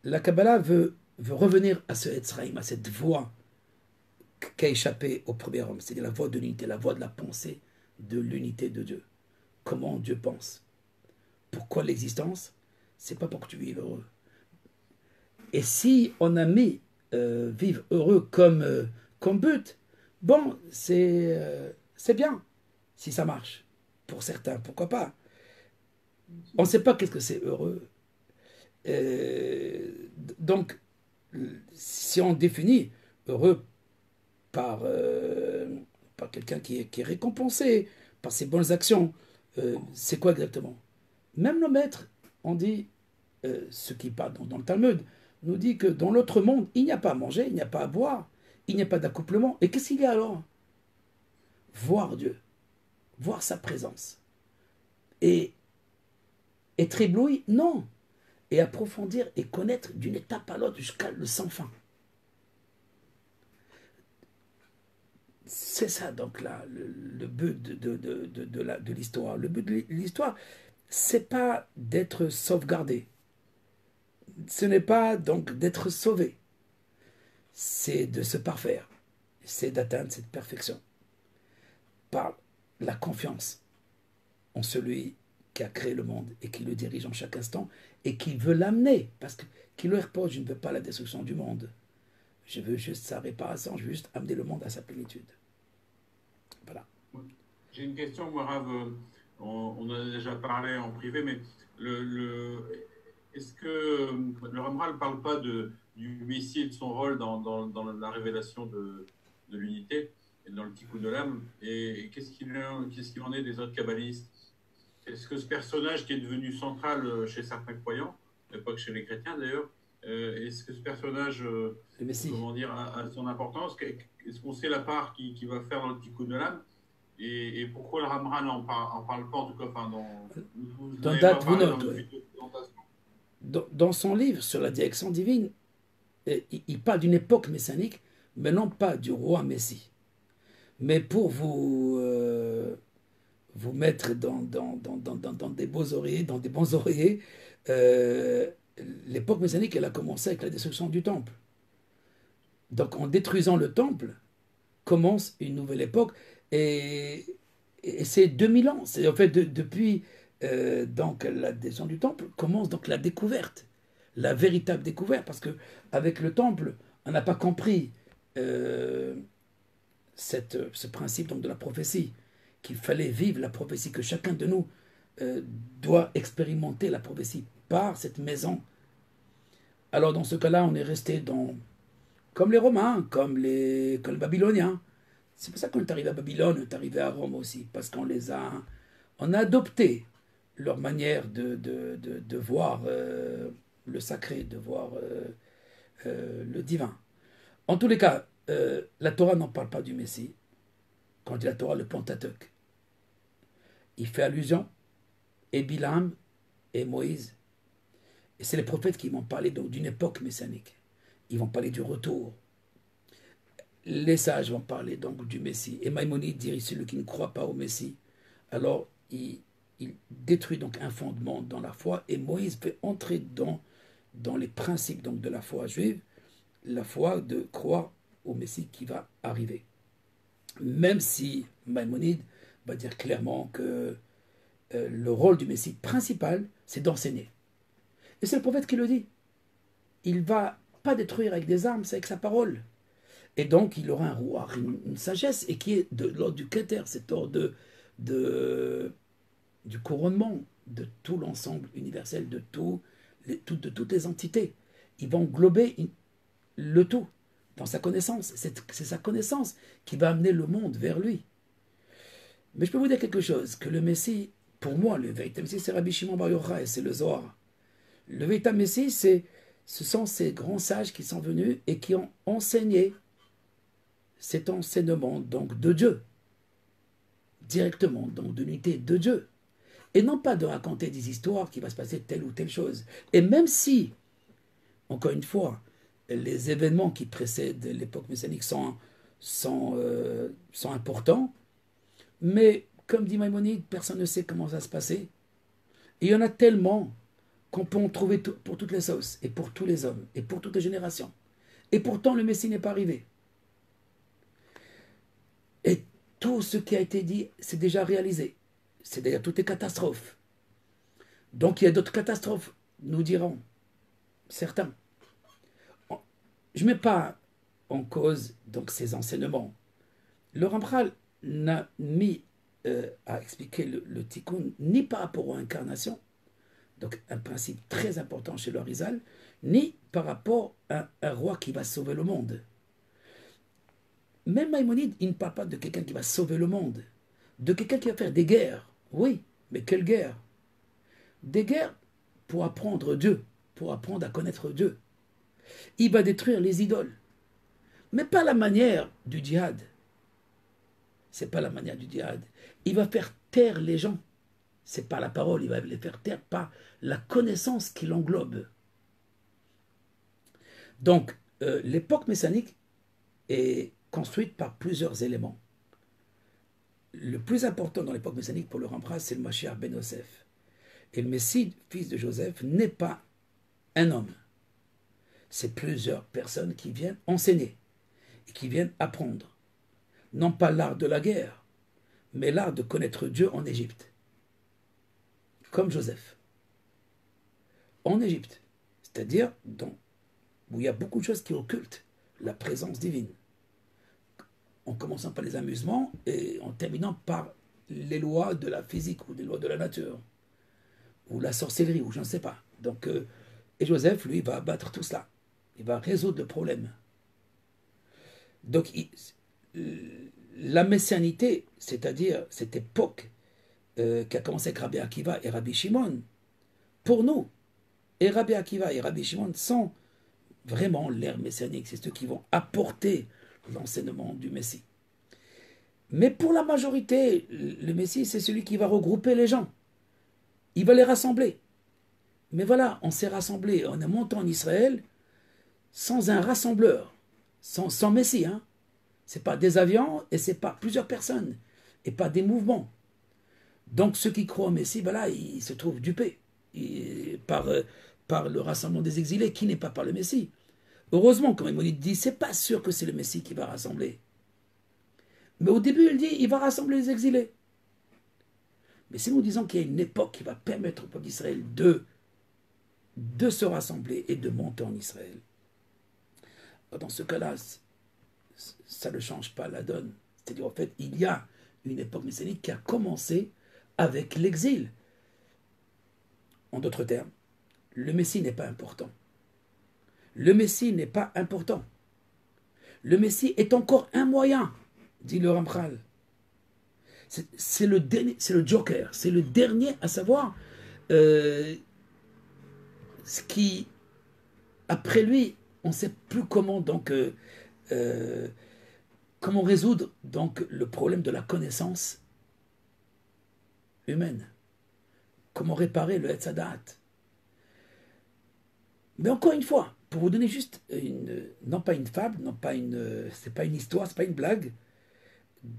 La Kabbalah veut revenir à ce Etzraïm, à cette voie qui a échappé au premier homme, c'est-à-dire la voie de l'unité, la voie de la pensée de l'unité de Dieu. Comment Dieu pense. Pourquoi l'existence? C'est pas pour que tu vives heureux. Et si on a mis vivre heureux comme but, bon, c'est bien, si ça marche. Pour certains, pourquoi pas. On ne sait pas qu'est-ce que c'est heureux. Donc, si on définit heureux par quelqu'un qui est récompensé par ses bonnes actions, c'est quoi exactement? Même nos maîtres, on dit, ce qui parle dans le Talmud, nous dit que dans l'autre monde, il n'y a pas à manger, il n'y a pas à boire, il n'y a pas d'accouplement. Et qu'est-ce qu'il y a alors? Voir Dieu, voir sa présence. Et être ébloui? Non. Et approfondir et connaître d'une étape à l'autre jusqu'à le sans fin. C'est ça donc là, le but de l'histoire. Le but de l'histoire, c'est pas d'être sauvegardé. Ce n'est pas donc d'être sauvé. C'est de se parfaire. C'est d'atteindre cette perfection. Par la confiance en celui qui a créé le monde et qui le dirige en chaque instant et qui veut l'amener. Parce qu'il le repose, je ne veux pas la destruction du monde. Je veux juste sa réparation, je veux juste amener le monde à sa plénitude. Voilà. J'ai une question, moi, Rav. On en a déjà parlé en privé, mais est-ce que le Rambral ne parle pas du Messie et de son rôle dans la révélation de l'unité et dans le tikkun de l'âme? Et qu'est-ce qu'il en est des autres kabbalistes? Est-ce que ce personnage qui est devenu central chez certains croyants, mais pas que chez les chrétiens d'ailleurs, est-ce que ce personnage comment dire, a son importance? Est-ce qu'on sait la part qu'il va faire dans le tikkun de l'âme? Et pourquoi le Rambral n'en parle pas, en tout cas, enfin, dans Date Vunot, ouais. Dans son livre sur la direction divine, il parle d'une époque messianique, mais non pas du roi Messie. Mais pour vous mettre dans des beaux oreillers, dans des bons oreillers, l'époque messianique, elle a commencé avec la destruction du temple. Donc en détruisant le temple, commence une nouvelle époque, et c'est 2000 ans. C'est en fait depuis donc la destruction du temple, commence donc la découverte, la véritable découverte, parce que avec le temple, on n'a pas compris ce principe donc de la prophétie, qu'il fallait vivre la prophétie, que chacun de nous doit expérimenter la prophétie par cette maison. Alors dans ce cas-là, on est resté comme les Romains, comme les Babyloniens. C'est pour ça qu'on est arrivé à Babylone, on est arrivé à Rome aussi, parce qu'on a adopté leur manière de voir le sacré, de voir le divin. En tous les cas, la Torah n'en parle pas du Messie. Quand on dit la Torah, le Pentateuque, il fait allusion, et Bilam, et Moïse. Et c'est les prophètes qui vont parler donc d'une époque messianique. Ils vont parler du retour. Les sages vont parler donc du Messie. Et Maïmonide dit, celui qui ne croit pas au Messie, alors il détruit donc un fondement dans la foi, et Moïse peut entrer dans les principes donc de la foi juive, la foi de croire au Messie qui va arriver. Même si Maïmonide va dire clairement que le rôle du Messie principal, c'est d'enseigner. Et c'est le prophète qui le dit. Il ne va pas détruire avec des armes, c'est avec sa parole. Et donc, il aura un roi, une sagesse, et qui est de l'ordre du Keter, c'est l'ordre du couronnement de tout l'ensemble universel, de toutes les entités. Il va englober le tout dans sa connaissance. C'est sa connaissance qui va amener le monde vers lui. Mais je peux vous dire quelque chose, que le Messie, pour moi, le véritable Messie, c'est Rabbi Shimon Bar Yochai, c'est le Zohar. Le véritable Messie, ce sont ces grands sages qui sont venus et qui ont enseigné cet enseignement donc de Dieu, directement, donc de l'unité de Dieu. Et non pas de raconter des histoires qui va se passer telle ou telle chose. Et même si, encore une fois, les événements qui précèdent l'époque messianique sont importants, mais comme dit Maïmonide, personne ne sait comment ça va se passer. Et il y en a tellement qu'on peut en trouver pour toutes les sauces, et pour tous les hommes, et pour toutes les générations. Et pourtant, le Messie n'est pas arrivé. Et tout ce qui a été dit, c'est déjà réalisé. C'est d'ailleurs toutes les catastrophes. Donc il y a d'autres catastrophes, nous dirons, certains. Je ne mets pas en cause donc ces enseignements. Le Ramchal n'a mis à expliquer le tikkun ni par rapport aux incarnations, donc un principe très important chez le Arizal, ni par rapport à un roi qui va sauver le monde. Même Maïmonide, il ne parle pas de quelqu'un qui va sauver le monde, de quelqu'un qui va faire des guerres. Oui, mais quelle guerre? Des guerres pour apprendre Dieu, pour apprendre à connaître Dieu. Il va détruire les idoles, mais pas la manière du djihad. C'est pas la manière du djihad. Il va faire taire les gens. C'est pas la parole, il va les faire taire par la connaissance qui l'englobe. Donc, l'époque messianique est construite par plusieurs éléments. Le plus important dans l'époque messianique pour le Ramchal, c'est le Mashiach ben Yosef. Et le Messie, fils de Joseph, n'est pas un homme. C'est plusieurs personnes qui viennent enseigner et qui viennent apprendre. Non pas l'art de la guerre, mais l'art de connaître Dieu en Égypte. Comme Joseph. En Égypte. C'est-à-dire où il y a beaucoup de choses qui occultent la présence divine. En commençant par les amusements et en terminant par les lois de la physique ou les lois de la nature, ou la sorcellerie, ou je ne sais pas. Donc, et Joseph, lui, va abattre tout cela. Il va résoudre le problème. Donc, la messianité, c'est-à-dire cette époque qui a commencé avec Rabbi Akiva et Rabbi Shimon, pour nous, et Rabbi Akiva et Rabbi Shimon sont vraiment l'ère messianique. C'est ceux qui vont apporter l'enseignement du Messie. Mais pour la majorité, le Messie, c'est celui qui va regrouper les gens. Il va les rassembler. Mais voilà, on s'est rassemblés, on est monté en Israël, sans un rassembleur, sans Messie. Hein. Ce n'est pas des avions et ce n'est pas plusieurs personnes et pas des mouvements. Donc ceux qui croient au Messie, ben là, ils se trouvent dupés par le rassemblement des exilés qui n'est pas par le Messie. Heureusement, quand Maïmonide dit, c'est pas sûr que c'est le Messie qui va rassembler. Mais au début, il dit, il va rassembler les exilés. Mais si nous disons qu'il y a une époque qui va permettre au peuple d'Israël de se rassembler et de monter en Israël, dans ce cas-là, ça ne change pas la donne. C'est-à-dire, en fait, il y a une époque messianique qui a commencé avec l'exil. En d'autres termes, le Messie n'est pas important. Le Messie n'est pas important. Le Messie est encore un moyen, dit le Ramchal. C'est le joker, c'est le dernier à savoir ce qui, après lui, on ne sait plus comment donc comment résoudre donc le problème de la connaissance humaine. Comment réparer le Hetzadat. Mais encore une fois, pour vous donner juste non pas une fable, c'est pas une histoire, c'est pas une blague.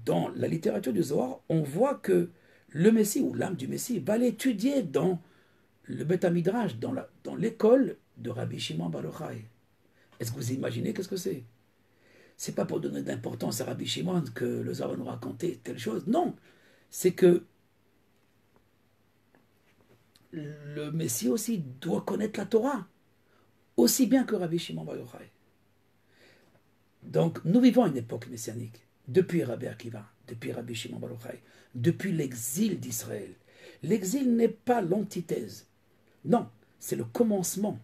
Dans la littérature du Zohar, on voit que le Messie ou l'âme du Messie va l'étudier dans le Beth Midrash, dans l'école de Rabbi Shimon Bar Yochai. Est-ce que vous imaginez qu'est-ce que c'est? C'est pas pour donner d'importance à Rabbi Shimon que le Zohar va nous raconter telle chose. Non, c'est que le Messie aussi doit connaître la Torah, aussi bien que Rabbi Shimon Bar Yochai. Donc, nous vivons une époque messianique, depuis Rabbi Akiva, depuis Rabbi Shimon Bar Yochai, depuis l'exil d'Israël. L'exil n'est pas l'antithèse. Non, c'est le commencement.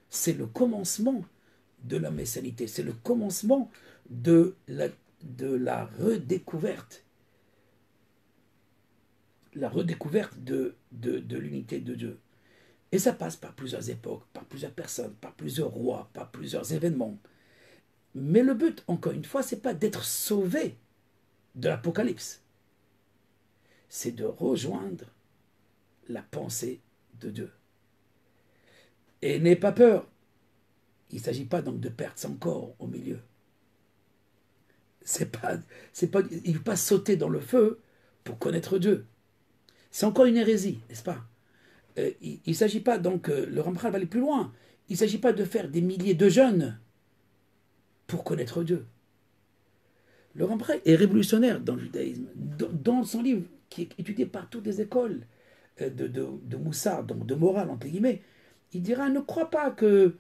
C'est le commencement de la messianité. C'est le commencement de la redécouverte. La redécouverte de l'unité de Dieu. Et ça passe par plusieurs époques, par plusieurs personnes, par plusieurs rois, par plusieurs événements. Mais le but, encore une fois, c'est pas d'être sauvé de l'Apocalypse. C'est de rejoindre la pensée de Dieu. Et n'ayez pas peur. Il ne s'agit pas donc de perdre son corps au milieu. Il ne faut pas sauter dans le feu pour connaître Dieu. C'est encore une hérésie, n'est-ce pas? Il ne s'agit pas donc, le Ramchal va aller plus loin, il ne s'agit pas de faire des milliers de jeûnes pour connaître Dieu. Le Ramchal est révolutionnaire dans le judaïsme. Dans son livre, qui est étudié par toutes les écoles de Moussard, donc de morale, entre guillemets, il dira, ne crois pas que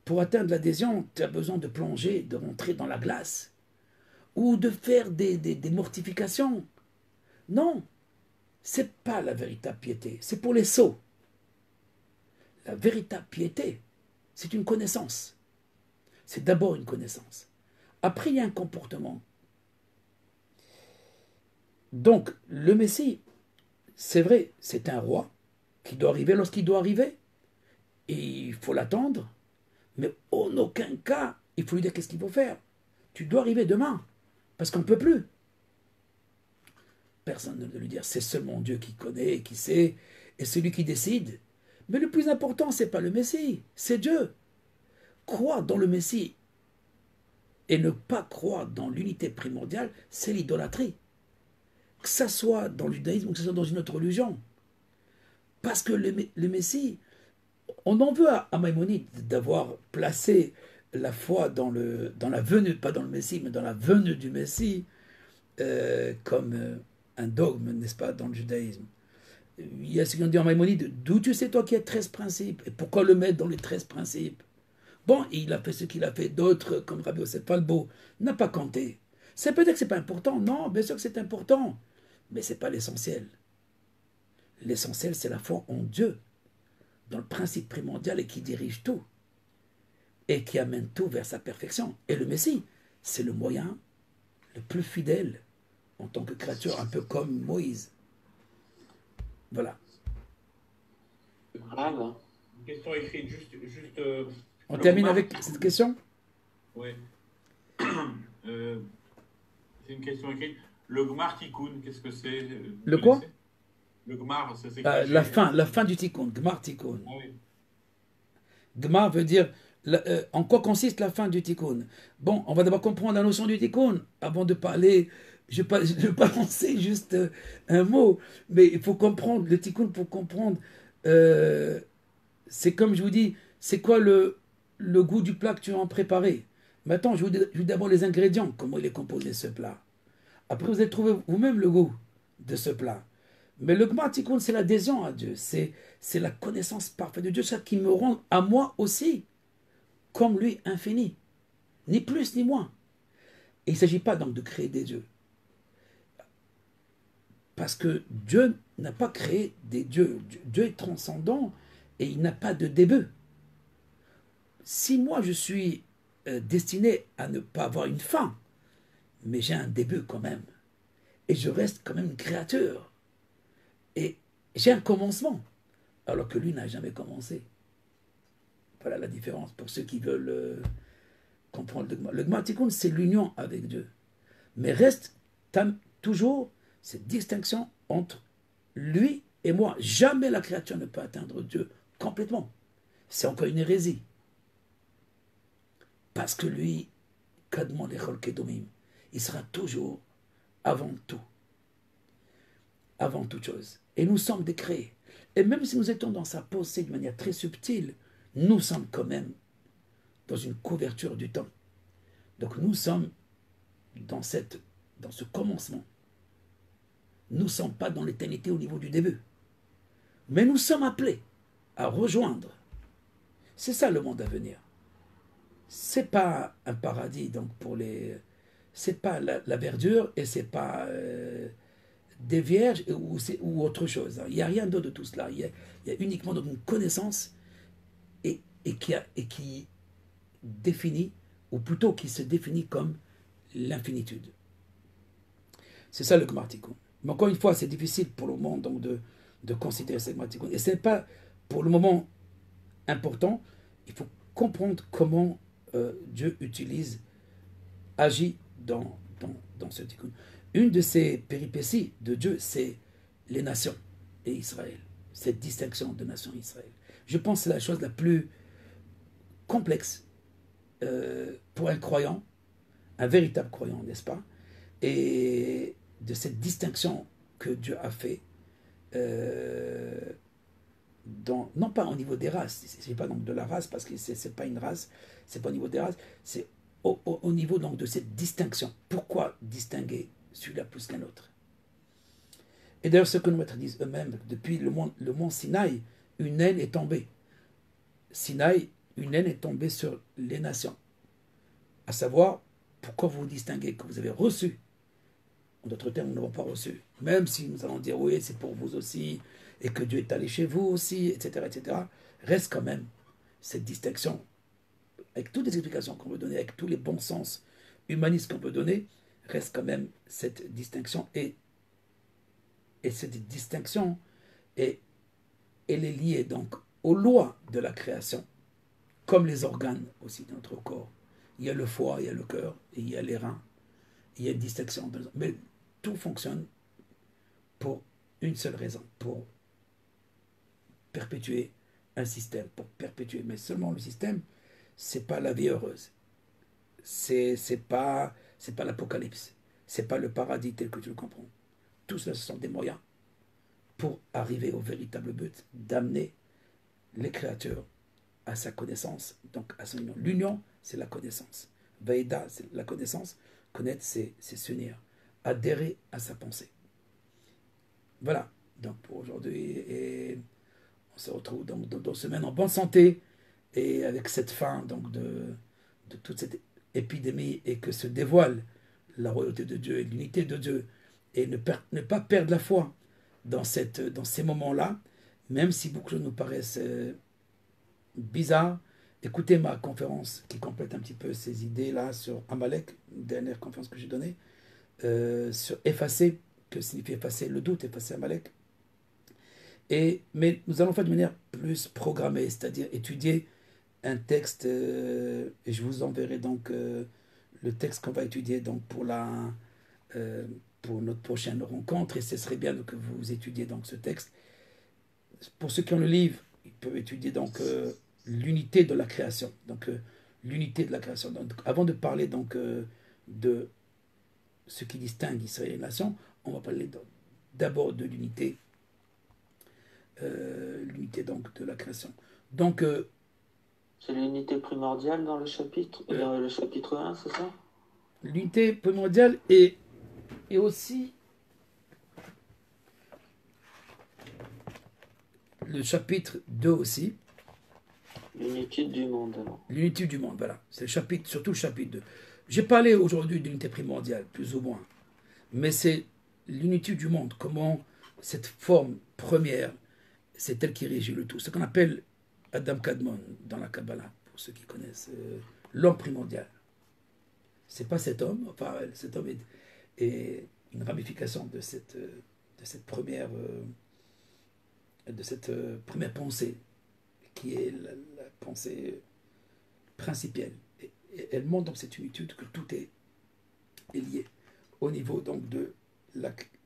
pour atteindre l'adhésion, tu as besoin de plonger, de rentrer dans la glace, ou de faire des mortifications. Non, c'est pas la véritable piété, c'est pour les sots. La véritable piété, c'est une connaissance. C'est d'abord une connaissance. Après, il y a un comportement. Donc, le Messie, c'est vrai, c'est un roi qui doit arriver lorsqu'il doit arriver. Et il faut l'attendre. Mais en aucun cas, il faut lui dire qu'est-ce qu'il faut faire. Tu dois arriver demain, parce qu'on ne peut plus. Personne ne doit lui dire, c'est seulement Dieu qui connaît, qui sait, et c'est lui qui décide. Mais le plus important, ce n'est pas le Messie, c'est Dieu. Croire dans le Messie et ne pas croire dans l'unité primordiale, c'est l'idolâtrie. Que ça soit dans le judaïsme ou que ce soit dans une autre religion. Parce que le Messie, on en veut à Maïmonide d'avoir placé la foi dans la venue, pas dans le Messie, mais dans la venue du Messie, comme un dogme, n'est-ce pas, dans le judaïsme. Il y a ceux qui ont dit en Maïmonide, d'où tu sais toi qu'il y a 13 principes, et pourquoi le mettre dans les 13 principes? Bon, il a fait ce qu'il a fait, d'autres, comme Rabbi Yosef Falbo, n'a pas compté. C'est peut-être que ce n'est pas important, non, bien sûr que c'est important, mais ce n'est pas l'essentiel. L'essentiel, c'est la foi en Dieu, dans le principe primordial et qui dirige tout, et qui amène tout vers sa perfection. Et le Messie, c'est le moyen le plus fidèle en tant que créature, un peu comme Moïse. Voilà. Une question écrite, juste on termine avec cette question? Oui. C'est une question écrite. Le Gmar Tikkun, qu'est-ce que c'est? Le quoi? Le Gmar, c'est la fin du Tikkun, Gmar Tikkun. Ah oui. Gmar veut dire En quoi consiste la fin du tikkun? Bon, on va d'abord comprendre la notion du tikkun avant de parler. Je ne vais pas lancer juste un mot, mais il faut comprendre le tikkun pour comprendre. C'est comme je vous dis, c'est quoi le goût du plat que tu as préparé? Maintenant, je vous dis d'abord les ingrédients, comment il est composé ce plat. Après, vous allez trouver vous-même le goût de ce plat. Mais le Gmar Tikkun, c'est l'adhésion à Dieu, c'est la connaissance parfaite de Dieu, ça qui me rend à moi aussi, comme lui, infini. Ni plus ni moins. Et il ne s'agit pas donc de créer des dieux. Parce que Dieu n'a pas créé des dieux. Dieu est transcendant et il n'a pas de début. Si moi je suis destiné à ne pas avoir une fin, mais j'ai un début quand même, et je reste quand même une créature, et j'ai un commencement, alors que lui n'a jamais commencé. Voilà la différence pour ceux qui veulent comprendre le Gmar. Le Gmar Tikkun, c'est l'union avec Dieu. Mais reste toujours cette distinction entre lui et moi. Jamais la créature ne peut atteindre Dieu complètement. C'est encore une hérésie. Parce que lui, Kadmon Echol Kedomim, il sera toujours avant tout. Avant toute chose. Et nous sommes des créés. Et même si nous étions dans sa pensée de manière très subtile, nous sommes quand même dans une couverture du temps. Donc nous sommes dans ce commencement. Nous ne sommes pas dans l'éternité au niveau du début. Mais nous sommes appelés à rejoindre. C'est ça le monde à venir. Ce n'est pas un paradis donc pour les... C'est pas la verdure et c'est pas des vierges ou autre chose. Il n'y a rien d'autre de tout cela. Il y a uniquement donc une connaissance et qui définit, ou plutôt qui se définit comme l'infinitude. C'est ça le Gmar Tikkun. Mais encore une fois, c'est difficile pour le moment donc de considérer ce Gmar Tikkun. Et ce n'est pas pour le moment important. Il faut comprendre comment Dieu agit dans ce Tikkun. Une de ces péripéties de Dieu, c'est les nations et Israël. Cette distinction de nation et Israël. Je pense que c'est la chose la plus complexe pour un croyant, un véritable croyant, n'est-ce pas? Et de cette distinction que Dieu a fait, non pas au niveau des races, c'est pas donc de la race, parce que c'est pas une race, c'est pas au niveau des races, c'est au niveau donc de cette distinction. Pourquoi distinguer celui-là plus qu'un autre? Et d'ailleurs, ce que nos maîtres disent eux-mêmes, depuis le mont Sinaï, une haine est tombée. Sinaï, une haine est tombée sur les nations. À savoir, pourquoi vous vous distinguez, que vous avez reçu. En d'autres termes, nous n'avons pas reçu. Même si nous allons dire, oui, c'est pour vous aussi, et que Dieu est allé chez vous aussi, etc., reste quand même cette distinction. Avec toutes les explications qu'on peut donner, avec tous les bons sens humanistes qu'on peut donner, reste quand même cette distinction. Et cette distinction, elle est liée donc aux lois de la création, comme les organes aussi de notre corps. Il y a le foie, il y a le cœur, et il y a les reins. Il y a une distinction. Mais tout fonctionne pour une seule raison, pour perpétuer un système, pour perpétuer. Mais seulement le système, c'est pas la vie heureuse. C'est pas l'apocalypse. C'est pas le paradis tel que tu le comprends. Tout cela, ce sont des moyens pour arriver au véritable but d'amener les créatures à sa connaissance, donc à son union. L'union, c'est la connaissance. Vaïda, c'est la connaissance. Connaître, c'est s'unir. Adhérer à sa pensée. Voilà, donc pour aujourd'hui, et on se retrouve donc dans 2 semaines en bonne santé, et avec cette fin donc de toute cette épidémie, et que se dévoile la royauté de Dieu et l'unité de Dieu, et ne pas perdre la foi dans ces moments-là, même si beaucoup de choses nous paraissent bizarres. Écoutez ma conférence qui complète un petit peu ces idées-là sur Amalek, une dernière conférence que j'ai donnée, sur effacer, que signifie effacer le doute, effacer Amalek. Mais nous allons faire de manière plus programmée, c'est-à-dire étudier un texte, et je vous enverrai donc le texte qu'on va étudier donc pour notre prochaine rencontre, et ce serait bien que vous étudiez donc ce texte. Pour ceux qui ont le livre, ils peuvent étudier donc l'unité de la création. Donc, l'unité de la création. Donc, avant de parler donc, de ce qui distingue Israël et les nations, on va parler d'abord de l'unité donc de la création. Donc, c'est l'unité primordiale dans le chapitre 1, c'est ça? L'unité primordiale et aussi le chapitre 2 aussi. L'unité du monde, alors. L'unité du monde, voilà. C'est le chapitre, surtout le chapitre 2. J'ai parlé aujourd'hui d'unité primordiale, plus ou moins. Mais c'est l'unité du monde, comment cette forme première, c'est elle qui régit le tout. Ce qu'on appelle Adam Kadmon dans la Kabbalah, pour ceux qui connaissent, l'homme primordial. C'est pas cet homme, enfin, cet homme est une ramification de cette première pensée, qui est la pensée principielle. Et elle montre dans cette unitude que tout est lié au niveau donc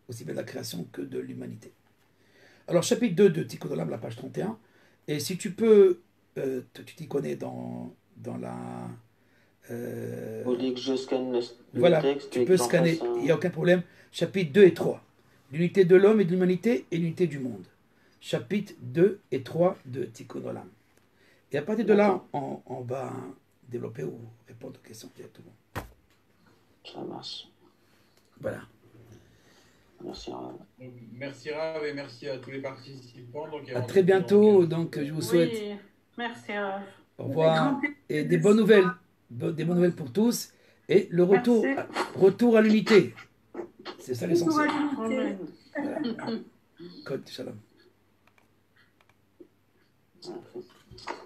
aussi bien de la création que de l'humanité. Alors, chapitre 2 de Tikkun Olam, la page 31. Et si tu peux, tu t'y connais dans la... Vous voulez que je scanne le texte? Tu peux scanner, il n'y a aucun problème. Chapitre 2 et 3. L'unité de l'homme et de l'humanité et l'unité du monde. Chapitre 2 et 3 de Tikkun Olam. Et à partir de là, on va développer ou répondre aux questions directement. Ça marche. Voilà. Merci Rav. Merci Rav et merci à tous les participants. Donc, à très bientôt. Donc je vous souhaite. Oui, merci Rav. Au revoir. Et des bonnes nouvelles. Des bonnes nouvelles pour tous. Et le retour à l'unité. C'est ça l'essentiel. Amen. Code Shalom. Merci.